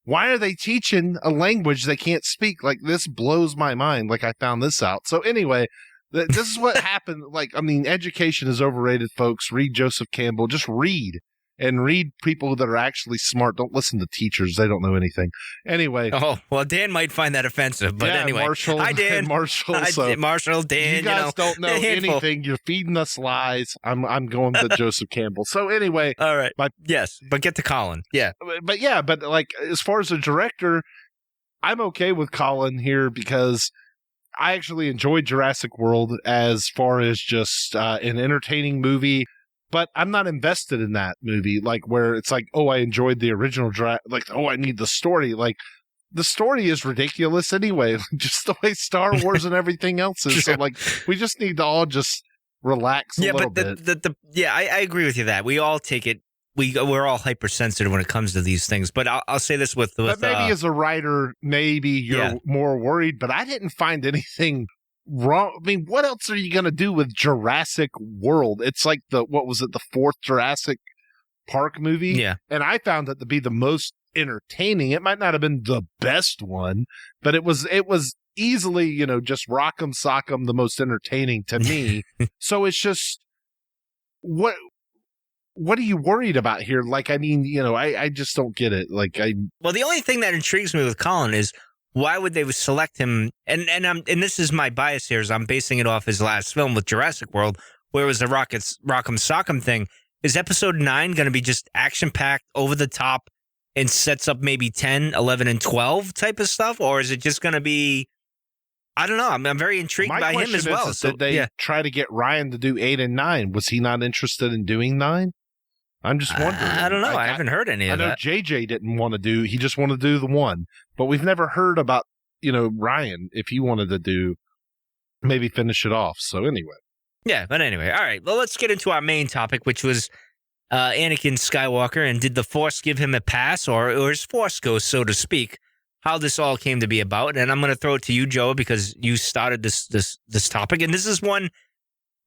Why are they teaching a language they can't speak? Like, this blows my mind. Like, I found this out. So anyway, this is what happened. Education is overrated, folks. Read Joseph Campbell. Just read. And read people that are actually smart. Don't listen to teachers. They don't know anything. Anyway. Oh, well, Dan might find that offensive, but anyway. Marshall. Hi, Dan. Marshall. Marshall, Dan. You guys don't know anything. You're feeding us lies. I'm going to Joseph Campbell. So anyway. All right. Yes, but get to Colin. Yeah. But as far as a director, I'm okay with Colin here because I actually enjoyed Jurassic World as far as just an entertaining movie. But I'm not invested in that movie, where it's I enjoyed the original I need the story. The story is ridiculous anyway, just the way Star Wars and everything else is. So, we just need to all just relax a little bit. I agree with you that. We all take it, we're all hypersensitive when it comes to these things. But I'll say this with but maybe as a writer, maybe you're more worried, but I didn't find anything wrong. I mean, what else are you going to do with Jurassic World? It's like the fourth Jurassic Park movie? Yeah. And I found it to be the most entertaining. It might not have been the best one, but it was easily, just rock'em sock'em the most entertaining to me. So it's just, what are you worried about here? I just don't get it. Well, the only thing that intrigues me with Colin is, why would they select him? And this is my bias here, is I'm basing it off his last film with Jurassic World, where it was the Rock'em Sock'em thing. Is episode 9 going to be just action-packed, over the top, and sets up maybe 10, 11, and 12 type of stuff? Or is it just going to be, I don't know. I'm very intrigued by him as well. So did they try to get Ryan to do 8 and 9? Was he not interested in doing 9? I'm just wondering. I don't know. I haven't heard any of that. I know JJ didn't want to do, he just wanted to do the 1. But we've never heard about, Ryan, if he wanted to do, maybe finish it off. So anyway. Yeah, but anyway. All right. Well, let's get into our main topic, which was Anakin Skywalker, and did the Force give him a pass, or his Force ghost, so to speak? How this all came to be about, and I'm going to throw it to you, Joe, because you started this topic, and this is one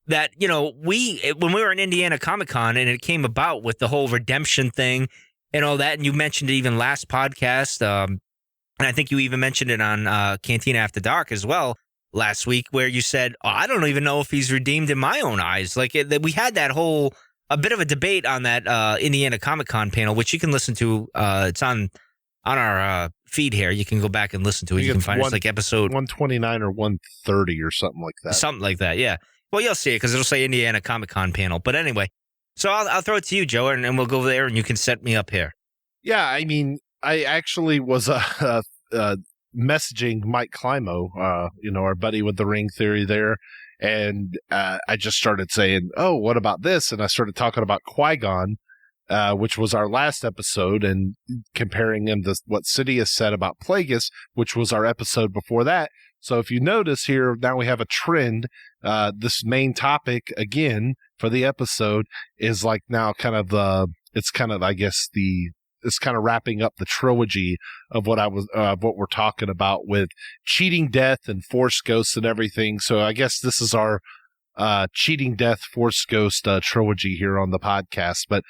that when we were in Indiana Comic-Con, and it came about with the whole redemption thing and all that, and you mentioned it even last podcast, and I think you even mentioned it on Cantina After Dark as well last week, where you said, I don't even know if he's redeemed in my own eyes. Like we had that whole a bit of a debate on that Indiana Comic-Con panel, which you can listen to. It's on our feed here. You can go back and listen to it. You can find it like episode 129 or 130 or something like that. Something like that, yeah. Well, you'll see it because it'll say Indiana Comic-Con panel. But anyway, so I'll throw it to you, Joe, and we'll go there and you can set me up here. Yeah, I mean, I actually was messaging Mike Climo, our buddy with the ring theory there. And I just started saying, oh, what about this? And I started talking about Qui-Gon, which was our last episode, and comparing him to what Sidious said about Plagueis, which was our episode before that. So if you notice here, now we have a trend. This main topic, again, for the episode is like now kind of it's kind of wrapping up the trilogy of what we're talking about with cheating death and Force Ghosts and everything. So I guess this is our cheating death Force Ghost trilogy here on the podcast.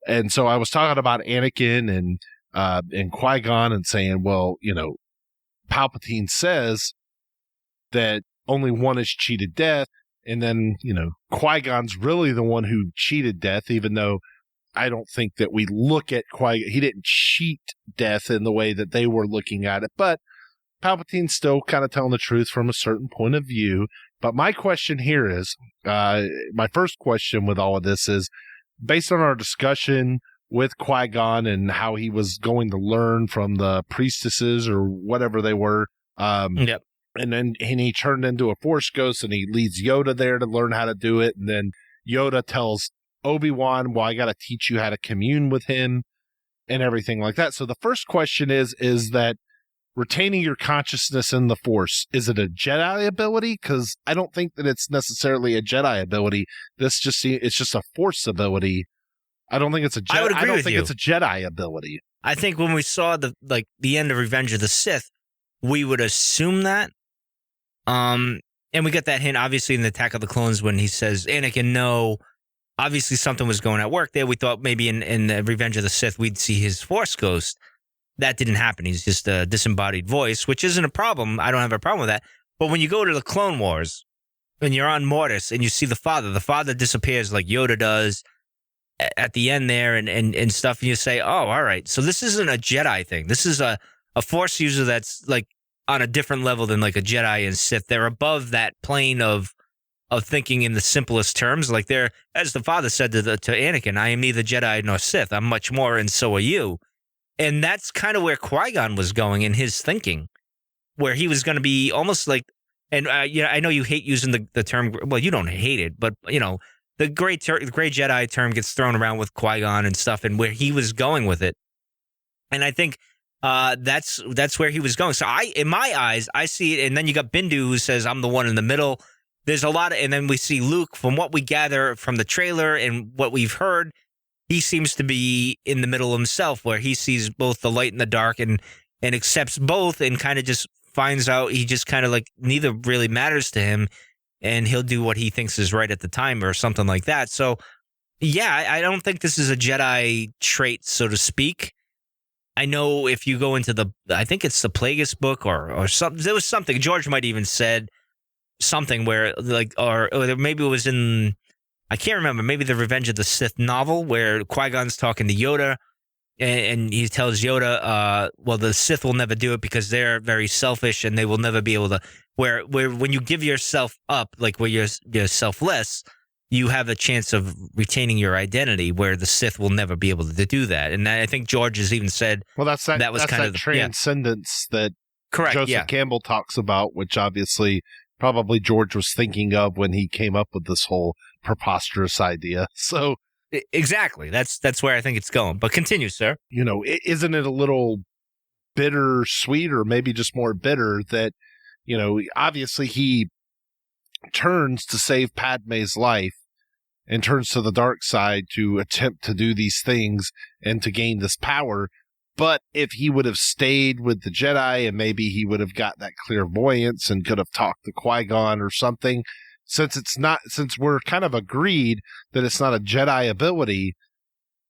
And so I was talking about Anakin and Qui-Gon and saying, well, Palpatine says that only one has cheated death. And then, Qui-Gon's really the one who cheated death, even though I don't think that we look at Qui-Gon. He didn't cheat death in the way that they were looking at it. But Palpatine's still kind of telling the truth from a certain point of view. But my question here is, my first question with all of this is, based on our discussion with Qui-Gon and how he was going to learn from the priestesses or whatever they were. Yep. And he turned into a Force Ghost, and he leads Yoda there to learn how to do it. And then Yoda tells Obi-Wan, well, I got to teach you how to commune with him and everything like that. So the first question is that retaining your consciousness in the Force, is it a Jedi ability? Because I don't think that it's necessarily a Jedi ability. It's just a Force ability. I don't think it's a Jedi. I don't think it's a Jedi ability. I think when we saw the end of Revenge of the Sith, we would assume that. And we got that hint, obviously, in the Attack of the Clones when he says, Anakin, no. Obviously, something was going at work there. We thought maybe in the Revenge of the Sith, we'd see his Force Ghost. That didn't happen. He's just a disembodied voice, which isn't a problem. I don't have a problem with that. But when you go to the Clone Wars and you're on Mortis and you see the father disappears like Yoda does at the end there and stuff, and you say, oh, all right. So this isn't a Jedi thing. This is a Force user that's like on a different level than like a Jedi and Sith. They're above that plane of thinking in the simplest terms. Like they're, as the father said to Anakin, I am neither Jedi nor Sith. I'm much more, and so are you. And that's kind of where Qui-Gon was going in his thinking, where he was going to be almost like, and I know you hate using the term, well, you don't hate it, but the great Jedi term gets thrown around with Qui-Gon and stuff, and where he was going with it. And I think that's where he was going. So in my eyes, I see it. And then you got Bindu who says, I'm the one in the middle. There's a lot of, and then we see Luke, from what we gather from the trailer and what we've heard, he seems to be in the middle himself, where he sees both the light and the dark and accepts both, and kind of just finds out he just kind of like neither really matters to him, and he'll do what he thinks is right at the time or something like that. So yeah, I don't think this is a Jedi trait, so to speak. I know if you go into I think it's the Plagueis book or something, there was something, George might even said something where like, or maybe it was in, I can't remember, maybe the Revenge of the Sith novel where Qui-Gon's talking to Yoda and he tells Yoda, well, the Sith will never do it because they're very selfish and they will never be able to. Where when you give yourself up, like where you're selfless, you have a chance of retaining your identity. Where the Sith will never be able to do that. And I think George has even said, well, that was kind of the transcendence that correct, Joseph Campbell talks about, which obviously probably George was thinking of when he came up with this whole preposterous idea. So exactly, that's where I think it's going. But continue, sir. Isn't it a little bittersweet, or maybe just more bitter that, obviously he turns to save Padme's life and turns to the dark side to attempt to do these things and to gain this power. But if he would have stayed with the Jedi and maybe he would have got that clairvoyance and could have talked to Qui-Gon or something, since we're kind of agreed that it's not a Jedi ability,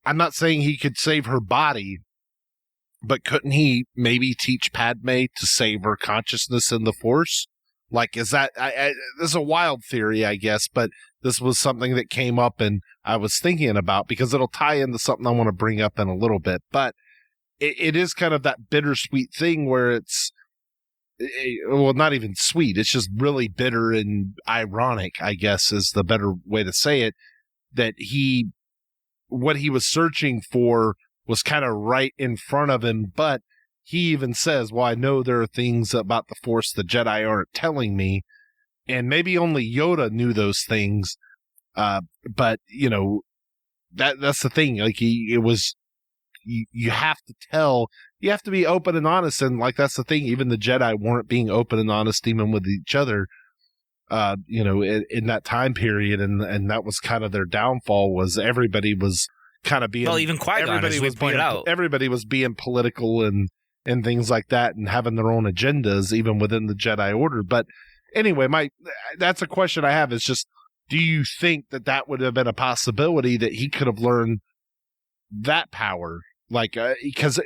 I'm not saying he could save her body, but couldn't he maybe teach Padme to save her consciousness in the Force? Like, is that, this is a wild theory, I guess, but this was something that came up and I was thinking about because it'll tie into something I want to bring up in a little bit. But it is kind of that bittersweet thing where it's, well, not even sweet. It's just really bitter and ironic, I guess, is the better way to say it, that what he was searching for was kind of right in front of him, but he even says, well, I know there are things about the Force the Jedi aren't telling me, and maybe only Yoda knew those things, but, that's the thing, like, you have to tell, you have to be open and honest, and, like, that's the thing, even the Jedi weren't being open and honest even with each other, in that time period, and that was kind of their downfall, was everybody was kind of being, well, even Qui-Gon, as we pointed out, everybody was being political and things like that and having their own agendas even within the Jedi Order. But anyway, that's a question I have, is just, do you think that would have been a possibility that he could have learned that power? Like, because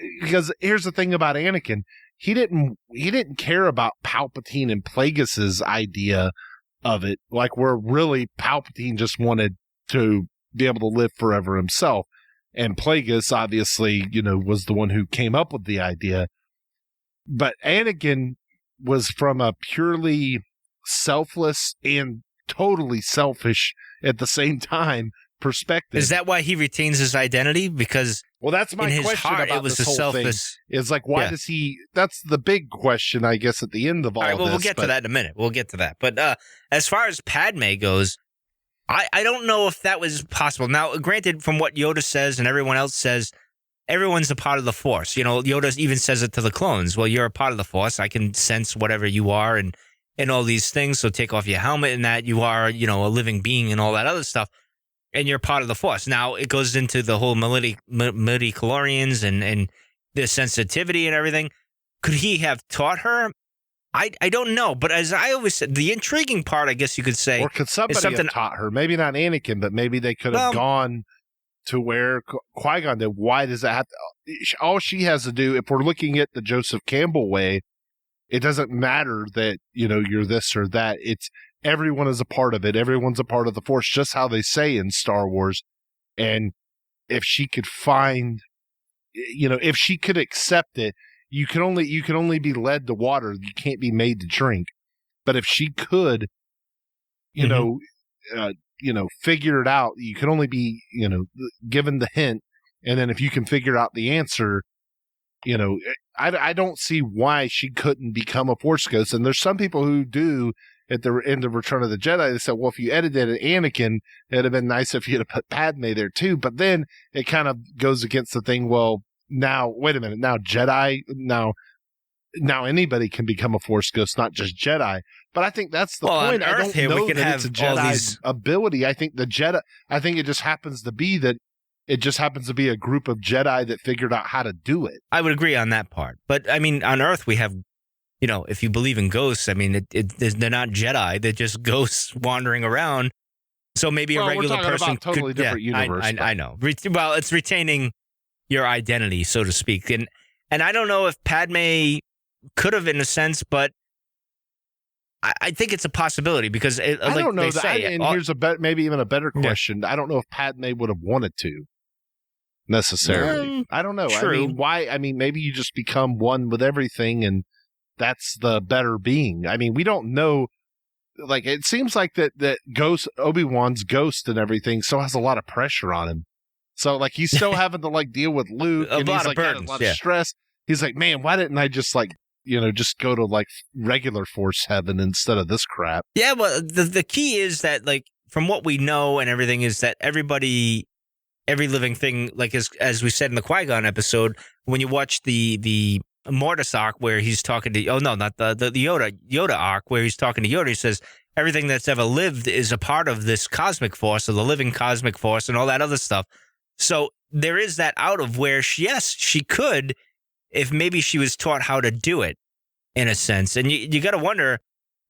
here's the thing about Anakin, he didn't care about Palpatine and Plagueis's idea of it, like where really Palpatine just wanted to be able to live forever himself. And Plagueis, obviously, was the one who came up with the idea. But Anakin was from a purely selfless and totally selfish at the same time perspective. Is that why he retains his identity? Because that's my question heart, about it was this whole selfless thing. Is like, why does he? That's the big question, I guess, at the end of all right, well, this. We'll get to that in a minute. We'll get to that. But as far as Padme goes, I don't know if that was possible. Now, granted, from what Yoda says and everyone else says, everyone's a part of the Force. Yoda even says it to the clones. Well, you're a part of the Force. I can sense whatever you are and all these things. So take off your helmet and that you are, a living being and all that other stuff. And you're part of the Force. Now, it goes into the whole midi-chlorians and the sensitivity and everything. Could he have taught her? I don't know. But as I always said, the intriguing part, I guess you could say, or could somebody have taught her? Maybe not Anakin, but maybe they could have gone to where Qui-Gon did. Why does that have to? All she has to do, if we're looking at the Joseph Campbell way, it doesn't matter that, you're this or that. It's everyone is a part of it. Everyone's a part of the Force, just how they say in Star Wars. And if she could find, if she could accept it, you can only be led to water. You can't be made to drink. But if she could, figure it out, you can only be, given the hint. And then if you can figure out the answer, I don't see why she couldn't become a Force ghost. And there's some people who do at the end of Return of the Jedi. They said, well, if you edited Anakin, it'd have been nice if you'd have put Padme there too. But then it kind of goes against the thing. Well, now, wait a minute. Now Jedi, now anybody can become a Force ghost, not just Jedi. But I think that's the point. I don't know that it's a Jedi's ability. I think it just happens to be that it just happens to be a group of Jedi that figured out how to do it. I would agree on that part. But I mean, on Earth, we have, if you believe in ghosts, I mean, they're not Jedi. They're just ghosts wandering around. So maybe a regular person about totally different universe. I know. Well, it's retaining your identity, so to speak. And I don't know if Padme could have, in a sense, but I think it's a possibility because I don't know. Here's maybe even a better question. Yeah. I don't know if Padme would have wanted to. necessarily. I don't know. True. I mean, why? I mean, maybe you just become one with everything, and that's the better being. I mean, we don't know. Like, it seems like that Obi-Wan's ghost and everything still has a lot of pressure on him. So, like, he's still having to, like, deal with Luke, and he's, like, got a lot of stress. He's like, man, why didn't I just, like, just go to, like, regular Force heaven instead of this crap? Yeah, well, the key is that, like, from what we know and everything is that every living thing, like, as we said in the Qui-Gon episode, when you watch the Mortis arc where he's talking to, not the Yoda arc where he's talking to Yoda, he says everything that's ever lived is a part of this cosmic force, or the living cosmic force, and all that other stuff. So there is that out of where she could, if maybe she was taught how to do it, in a sense. And you got to wonder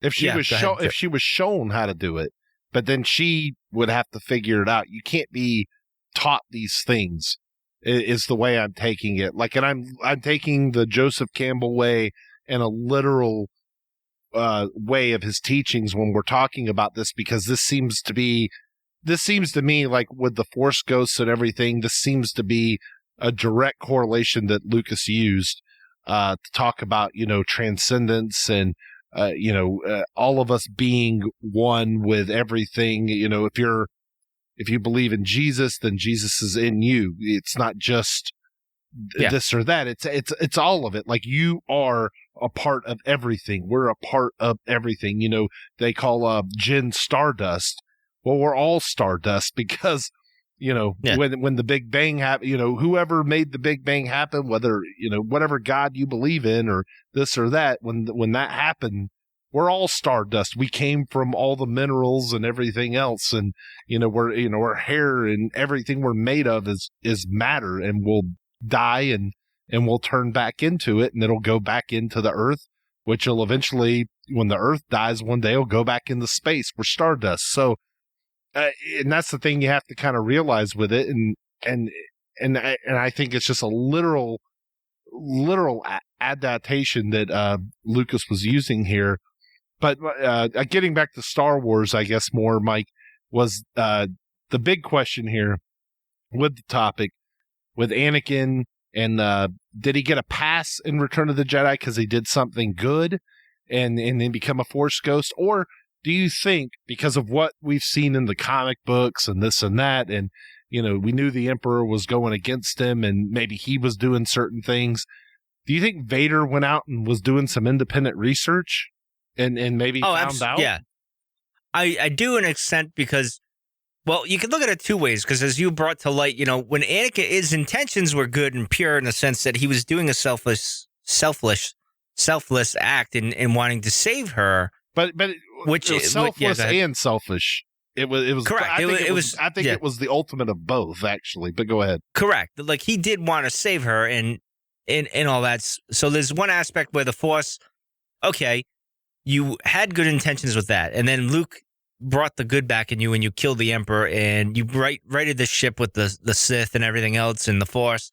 if she was shown how to do it, but then she would have to figure it out. You can't be taught these things. Is the way I'm taking it. Like, and I'm taking the Joseph Campbell way and a literal way of his teachings when we're talking about this, because this seems to me like with the Force ghosts and everything, this seems to be a direct correlation that Lucas used to talk about, transcendence and all of us being one with everything. If you believe in Jesus, then Jesus is in you. It's not just this or that. It's all of it. Like, you are a part of everything. We're a part of everything. They call Jinn Stardust. Well, we're all Stardust because, when the Big Bang happened, whoever made the Big Bang happen, whether, whatever God you believe in or this or that, when that happened, we're all stardust. We came from all the minerals and everything else. And, our hair and everything we're made of is matter, and we'll die and we'll turn back into it, and it'll go back into the earth, which will eventually, when the earth dies one day, it'll go back into space. We're stardust. So, and that's the thing you have to kind of realize with it. And I think it's just a literal adaptation that Lucas was using here. But getting back to Star Wars, I guess more, Mike, was the big question here with the topic with Anakin, and did he get a pass in Return of the Jedi because he did something good and then become a Force ghost? Or do you think, because of what we've seen in the comic books and this and that, and we knew the Emperor was going against him and maybe he was doing certain things, do you think Vader went out and was doing some independent research and maybe found out? Yeah, I do in an extent, because, well, you can look at it two ways, because as you brought to light, when Anakin, his intentions were good and pure in the sense that he was doing a selfless act in wanting to save her. But which is selfless and selfish. It was correct. I think it was the ultimate of both, actually. But go ahead. Correct. Like, he did want to save her and all that. So there's one aspect where the Force, okay, you had good intentions with that, and then Luke brought the good back in you, and you killed the Emperor, and you righted the ship with the Sith and everything else in the Force.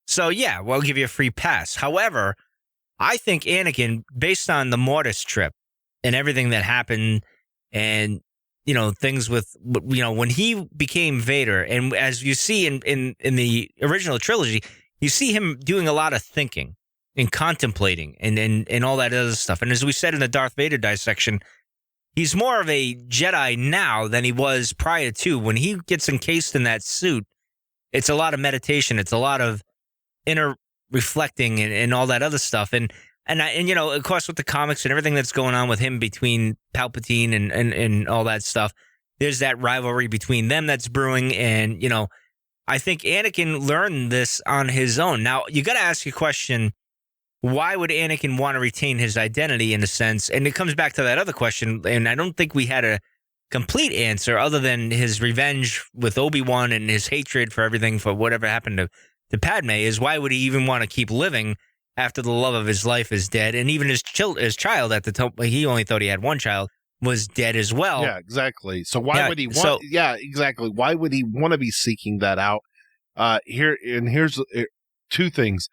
So yeah, we'll give you a free pass. However, I think Anakin, based on the Mortis trip and everything that happened, and things with when he became Vader, and as you see in the original trilogy, you see him doing a lot of thinking and contemplating and all that other stuff. And as we said in the Darth Vader dissection, he's more of a Jedi now than he was prior to. When he gets encased in that suit, it's a lot of meditation. It's a lot of inner reflecting and all that other stuff. And of course, with the comics and everything that's going on with him between Palpatine and all that stuff, there's that rivalry between them that's brewing. And, I think Anakin learned this on his own. Now, you got to ask your question, why would Anakin want to retain his identity in a sense? And it comes back to that other question, and I don't think we had a complete answer other than his revenge with Obi-Wan and his hatred for everything, for whatever happened to Padme, is why would he even want to keep living after the love of his life is dead? And even his child at the time, he only thought he had one child, was dead as well. Yeah, exactly. So why would he want? Yeah, exactly. Why would he want to be seeking that out? Here's two things.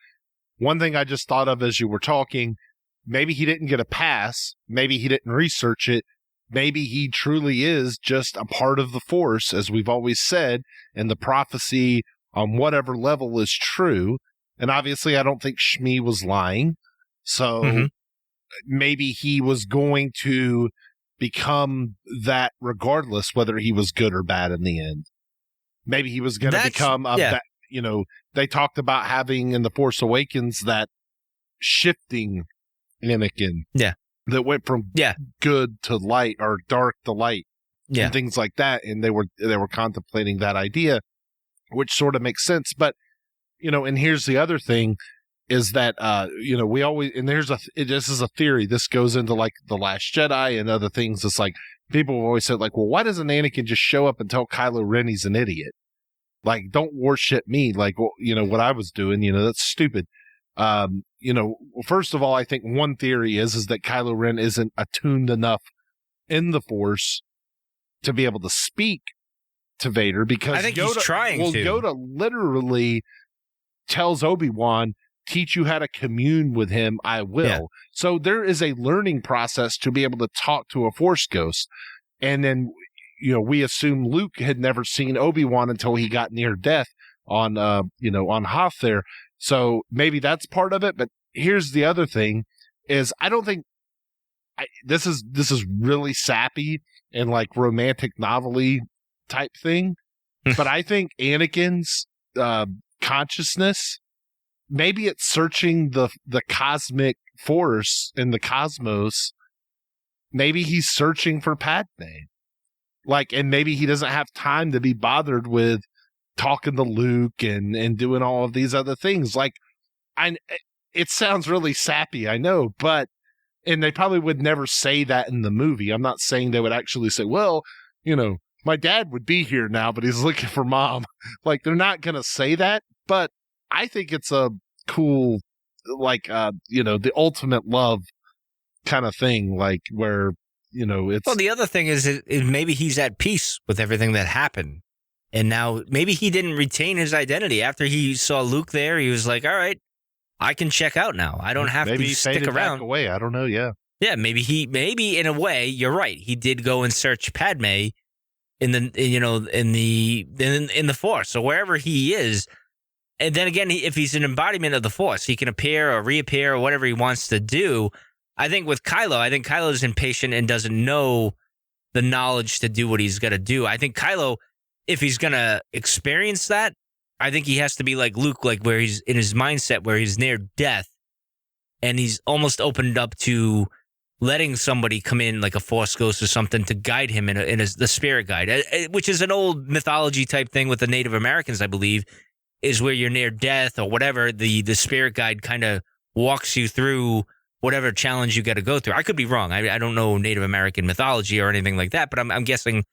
One thing I just thought of as you were talking, maybe he didn't get a pass. Maybe he didn't research it. Maybe he truly is just a part of the Force, as we've always said, and the prophecy on whatever level is true. And obviously, I don't think Shmi was lying. So maybe he was going to become that regardless whether he was good or bad in the end. Maybe he was going to become they talked about having in The Force Awakens that shifting Anakin. Yeah. That went from good to light or dark to light. Yeah. And things like that. And they were contemplating that idea, which sort of makes sense. But, and here's the other thing is that, we always, and this is a theory. This goes into like The Last Jedi and other things. It's like people have always said like, well, why doesn't Anakin just show up and tell Kylo Ren he's an idiot? Like, don't worship me. Like, what I was doing, that's stupid. First of all, I think one theory is that Kylo Ren isn't attuned enough in the Force to be able to speak to Vader because I think he's trying to. Yoda literally tells Obi-Wan, teach you how to commune with him, I will. Yeah. So there is a learning process to be able to talk to a Force ghost. And then, we assume Luke had never seen Obi-Wan until he got near death on Hoth there. So maybe that's part of it. But here's the other thing is I don't think this is really sappy and like romantic novel-y type thing. But I think Anakin's consciousness, maybe it's searching the cosmic force in the cosmos. Maybe he's searching for Padme. Like, and maybe he doesn't have time to be bothered with talking to Luke and doing all of these other things. Like, it sounds really sappy, I know, and they probably would never say that in the movie. I'm not saying they would actually say, well, my dad would be here now, but he's looking for mom. Like, they're not going to say that, but I think it's a cool, like, the ultimate love kind of thing, like where, it's... Well, the other thing is maybe he's at peace with everything that happened. And now maybe he didn't retain his identity. After he saw Luke there, he was like, all right, I can check out now. I don't have to stick around. Back away. I don't know. Yeah. Yeah. Maybe in a way, you're right. He did go and search Padme in the Force. So wherever he is. And then again, if he's an embodiment of the Force, he can appear or reappear or whatever he wants to do. I think with Kylo, is impatient and doesn't know the knowledge to do what he's got to do. I think Kylo, if he's going to experience that, I think he has to be like Luke, like where he's in his mindset where he's near death and he's almost opened up to letting somebody come in like a Force ghost or something to guide him in the spirit guide, which is an old mythology type thing with the Native Americans, I believe, is where you're near death or whatever. The spirit guide kind of walks you through whatever challenge you got to go through. I could be wrong. I don't know Native American mythology or anything like that, but I'm guessing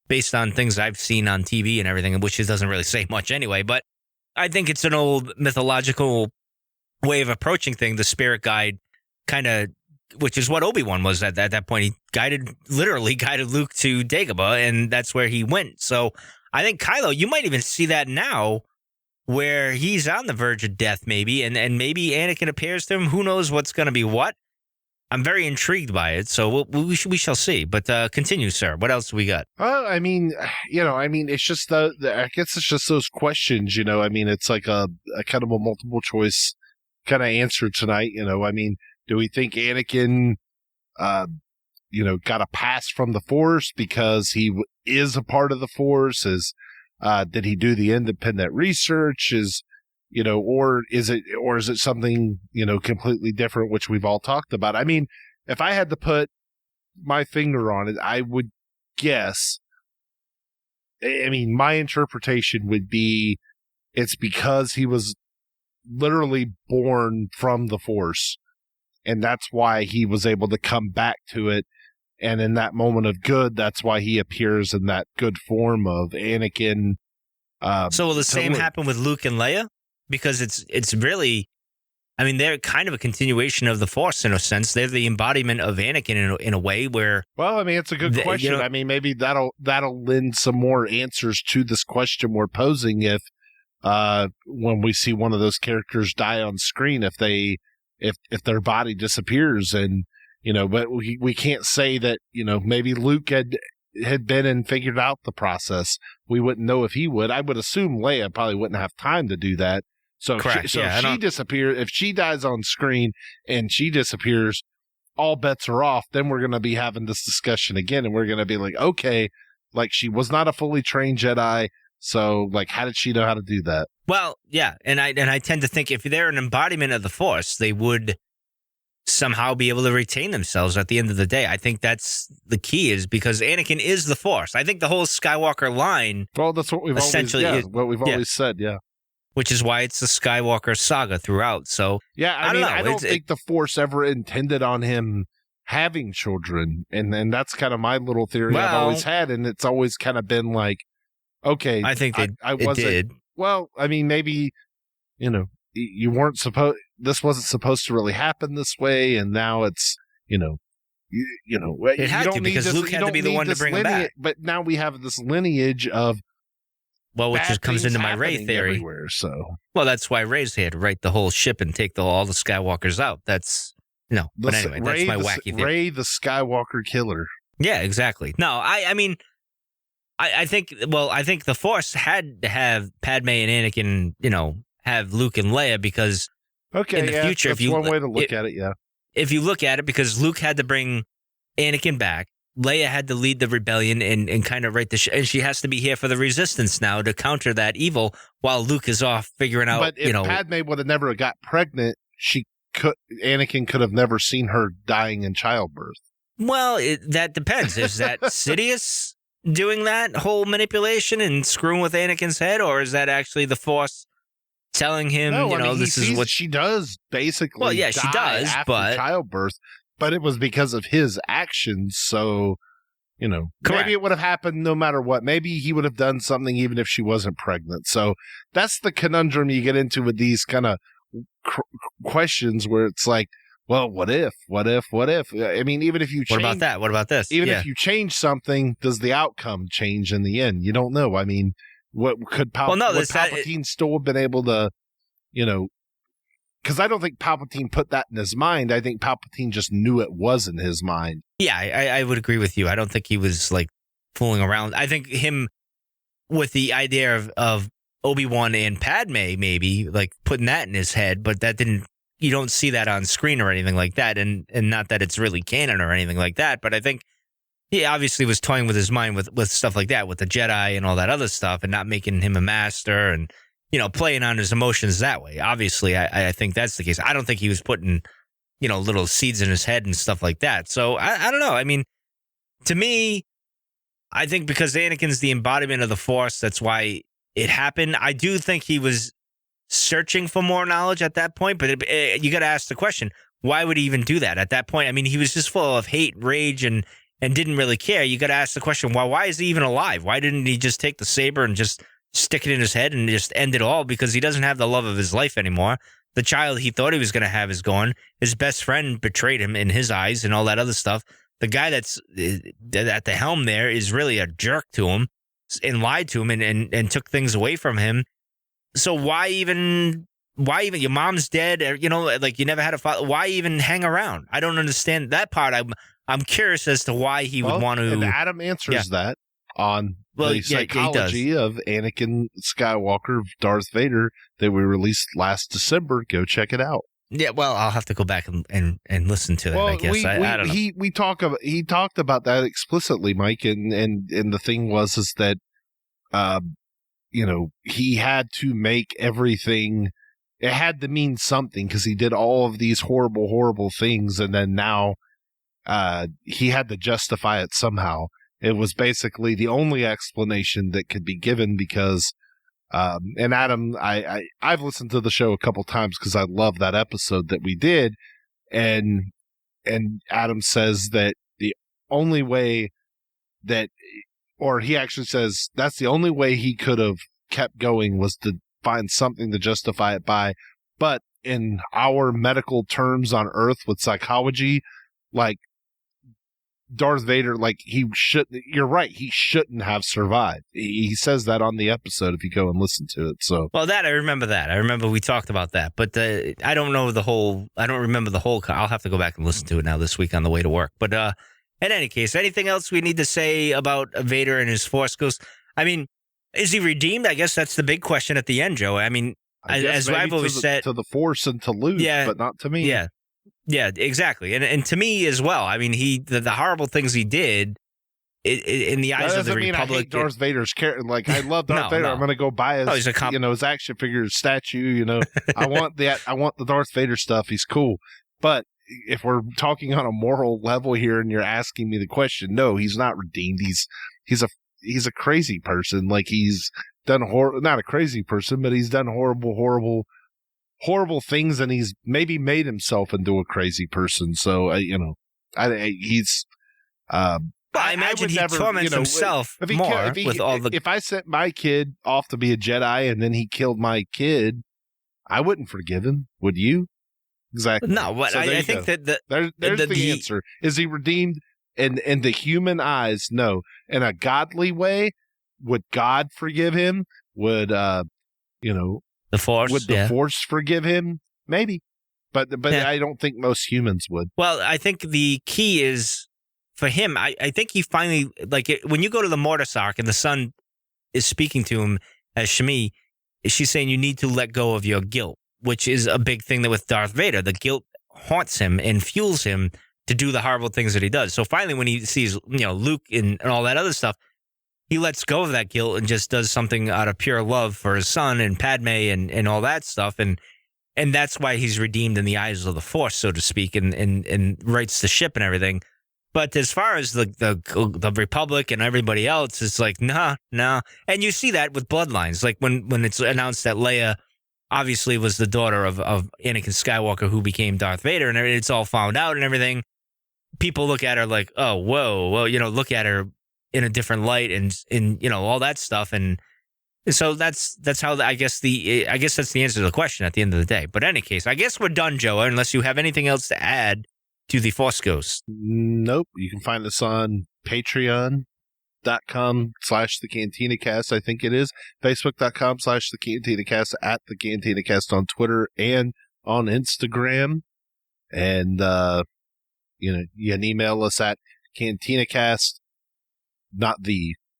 based on things I've seen on TV and everything, which it doesn't really say much anyway. But I think it's an old mythological way of approaching things. The spirit guide kind of, which is what Obi-Wan was at that point. He literally guided Luke to Dagobah, and that's where he went. So I think Kylo, you might even see that now where he's on the verge of death maybe, and maybe Anakin appears to him. Who knows what's going to be what? I'm very intrigued by it, so we shall see. But continue, sir. What else do we got? I mean, it's just I guess it's just those questions, it's like a kind of a multiple choice kind of answer tonight, do we think Anakin, got a pass from the Force because he is a part of the Force? Did he do the independent research? Or is it something, completely different, which we've all talked about? I mean, if I had to put my finger on it, I would guess, my interpretation would be it's because he was literally born from the Force, and that's why he was able to come back to it. And in that moment of good, that's why he appears in that good form of Anakin. So will the same happen with Luke and Leia? Because it's really, they're kind of a continuation of the Force in a sense. They're the embodiment of Anakin in a way where... Well, it's a good question. Maybe that'll lend some more answers to this question we're posing if when we see one of those characters die on screen, if their body disappears and, but we can't say that, maybe Luke had had been and figured out the process, we wouldn't know if he would. I would assume Leia probably wouldn't have time to do that. So correct. If she disappears, if she dies on screen and she disappears, all bets are off. Then we're going to be having this discussion again, and we're going to be like, okay, like she was not a fully trained Jedi. So, like, how did she know how to do that? Well, yeah, and I tend to think if they're an embodiment of the Force, they would somehow be able to retain themselves at the end of the day. I think that's the key, is because Anakin is the Force. I think the whole Skywalker line. Well, that's what we've always said, yeah. Which is why it's the Skywalker saga throughout. So yeah, I mean, I don't think the Force ever intended on him having children, and that's kind of my little theory I've always had, and it's always kind of been like, okay, I think it did. Well, I mean, maybe, you weren't supposed. This wasn't supposed to really happen this way, and now it's, it had to, because Luke had to be the one to bring him back. But now we have this lineage of, which just comes into my Rey theory. Well, that's why Rey's here, to right the whole ship and take all the Skywalkers out. That's but anyway, that's my wacky theory. Rey the Skywalker killer. Yeah, exactly. No, I mean, I think the Force had to have Padme and Anakin, have Luke and Leia, because in the future, that's one way to look at it, yeah. If you look at it, because Luke had to bring Anakin back, Leia had to lead the rebellion and kind of right and she has to be here for the Resistance now to counter that evil, while Luke is off figuring out. But if Padme would have never got pregnant, Anakin could have never seen her dying in childbirth. Well, that depends. Is that Sidious doing that whole manipulation and screwing with Anakin's head, or is that actually the Force telling him, this is what she does, basically? Well, yeah, she does, after childbirth, but it was because of his actions. So, maybe it would have happened no matter what. Maybe he would have done something even if she wasn't pregnant. So that's the conundrum you get into with these kind of questions, where it's like, well, what if? I mean, even if you change, what about that? What about this? Even if you change something, does the outcome change in the end? You don't know. I mean, what could Palpatine still have been able to, because I don't think Palpatine put that in his mind. I think Palpatine just knew it was in his mind. Yeah, I would agree with you. I don't think he was like fooling around. I think him with the idea of Obi-Wan and Padme, maybe like putting that in his head, but that didn't. You don't see that on screen or anything like that, and not that it's really canon or anything like that. But I think he obviously was toying with his mind with stuff like that, with the Jedi and all that other stuff, and not making him a master, and playing on his emotions that way. Obviously, I think that's the case. I don't think he was putting little seeds in his head and stuff like that. So I don't know. I mean, to me, I think because Anakin's the embodiment of the Force, that's why it happened. I do think he was searching for more knowledge at that point, but you got to ask the question, why would he even do that at that point? I mean, he was just full of hate, rage, and didn't really care. You got to ask the question, why is he even alive? Why didn't he just take the saber and just stick it in his head and just end it all? Because he doesn't have the love of his life anymore. The child he thought he was going to have is gone. His best friend betrayed him in his eyes and all that other stuff. The guy that's at the helm there is really a jerk to him and lied to him and took things away from him. So why even your mom's dead? Like you never had a father. Why even hang around? I don't understand that part. I'm curious as to why he would want to. And Adam answers that on the psychology of Anakin Skywalker, Darth Vader, that we released last December. Go check it out. Yeah, well, I'll have to go back and listen to that. I guess I don't know. He talked about that explicitly, Mike, and the thing was that he had to make everything, it had to mean something, because he did all of these horrible things, and then now he had to justify it somehow. It was basically the only explanation that could be given, because and Adam, I've listened to the show a couple times because I love that episode that we did, and Adam says that the only way that, or he actually says that's the only way he could have kept going was to find something to justify it by. But in our medical terms on Earth with psychology, like Darth Vader, like you're right, he shouldn't have survived. He says that on the episode if you go and listen to it. So, well, I remember that. I remember we talked about that, but I don't remember the whole. I'll have to go back and listen to it now this week on the way to work. But In any case, anything else we need to say about Vader and his Force Ghost? I mean, is he redeemed? I guess that's the big question at the end, Joe. I mean, as I've always said, to the Force and to Luke, but not to me. Yeah, exactly. And to me as well. I mean, the horrible things he did in the eyes of the Republic. I hate Darth Vader's character. Like, I love Darth Vader. I'm going to go buy his, his action figure, his statue. I want the Darth Vader stuff. He's cool. But if we're talking on a moral level here, and you're asking me the question, no, he's not redeemed. He's a crazy person. Like, he's done not a crazy person, but he's done horrible things, and he's maybe made himself into a crazy person. So he's. I imagine he torments himself If I sent my kid off to be a Jedi and then he killed my kid, I wouldn't forgive him. Would you? Exactly. No, but I think that there's the answer. Is he redeemed? In the human eyes, no. In a godly way, would God forgive him? Would the Force? Would the Force forgive him? Maybe, but I don't think most humans would. Well, I think the key is for him. I think he finally when you go to the Mortis arc and the son is speaking to him as Shmi, she's saying you need to let go of your guilt, which is a big thing that with Darth Vader, the guilt haunts him and fuels him to do the horrible things that he does. So finally, when he sees Luke and all that other stuff, he lets go of that guilt and just does something out of pure love for his son and Padme and all that stuff. And that's why he's redeemed in the eyes of the Force, so to speak, and rights the ship and everything. But as far as the Republic and everybody else, it's like, nah. And you see that with bloodlines. Like when it's announced that Leia obviously was the daughter of Anakin Skywalker, who became Darth Vader, and it's all found out and everything. People look at her like, oh, whoa, well, look at her in a different light and all that stuff. And so that's how I guess that's the answer to the question at the end of the day. But in any case, I guess we're done, Joe, unless you have anything else to add to the Force Ghost. Nope. You can find us on patreon.com/thecantinacast, I think it is. Facebook.com/thecantinacast, at the Cantinacast on Twitter and on Instagram. And, you can email us at cantinacast,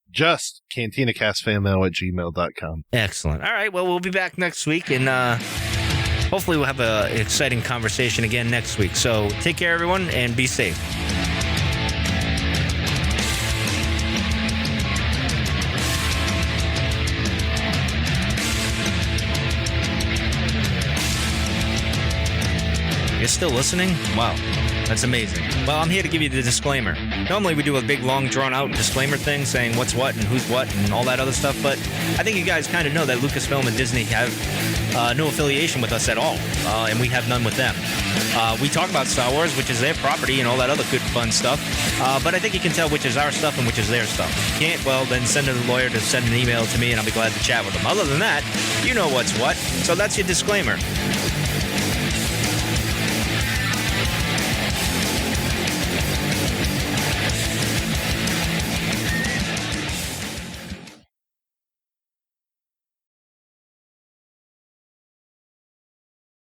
just cantinacastfanmail@gmail.com. Excellent. All right. Well, we'll be back next week, and hopefully we'll have an exciting conversation again next week. So take care, everyone, and be safe. You're still listening? Wow. That's amazing. Well, I'm here to give you the disclaimer. Normally we do a big, long, drawn-out disclaimer thing saying what's what and who's what and all that other stuff, but I think you guys kind of know that Lucasfilm and Disney have no affiliation with us at all, and we have none with them. We talk about Star Wars, which is their property and all that other good, fun stuff, but I think you can tell which is our stuff and which is their stuff. If you can't, well, then send a lawyer to send an email to me, and I'll be glad to chat with them. Other than that, you know what's what, so that's your disclaimer.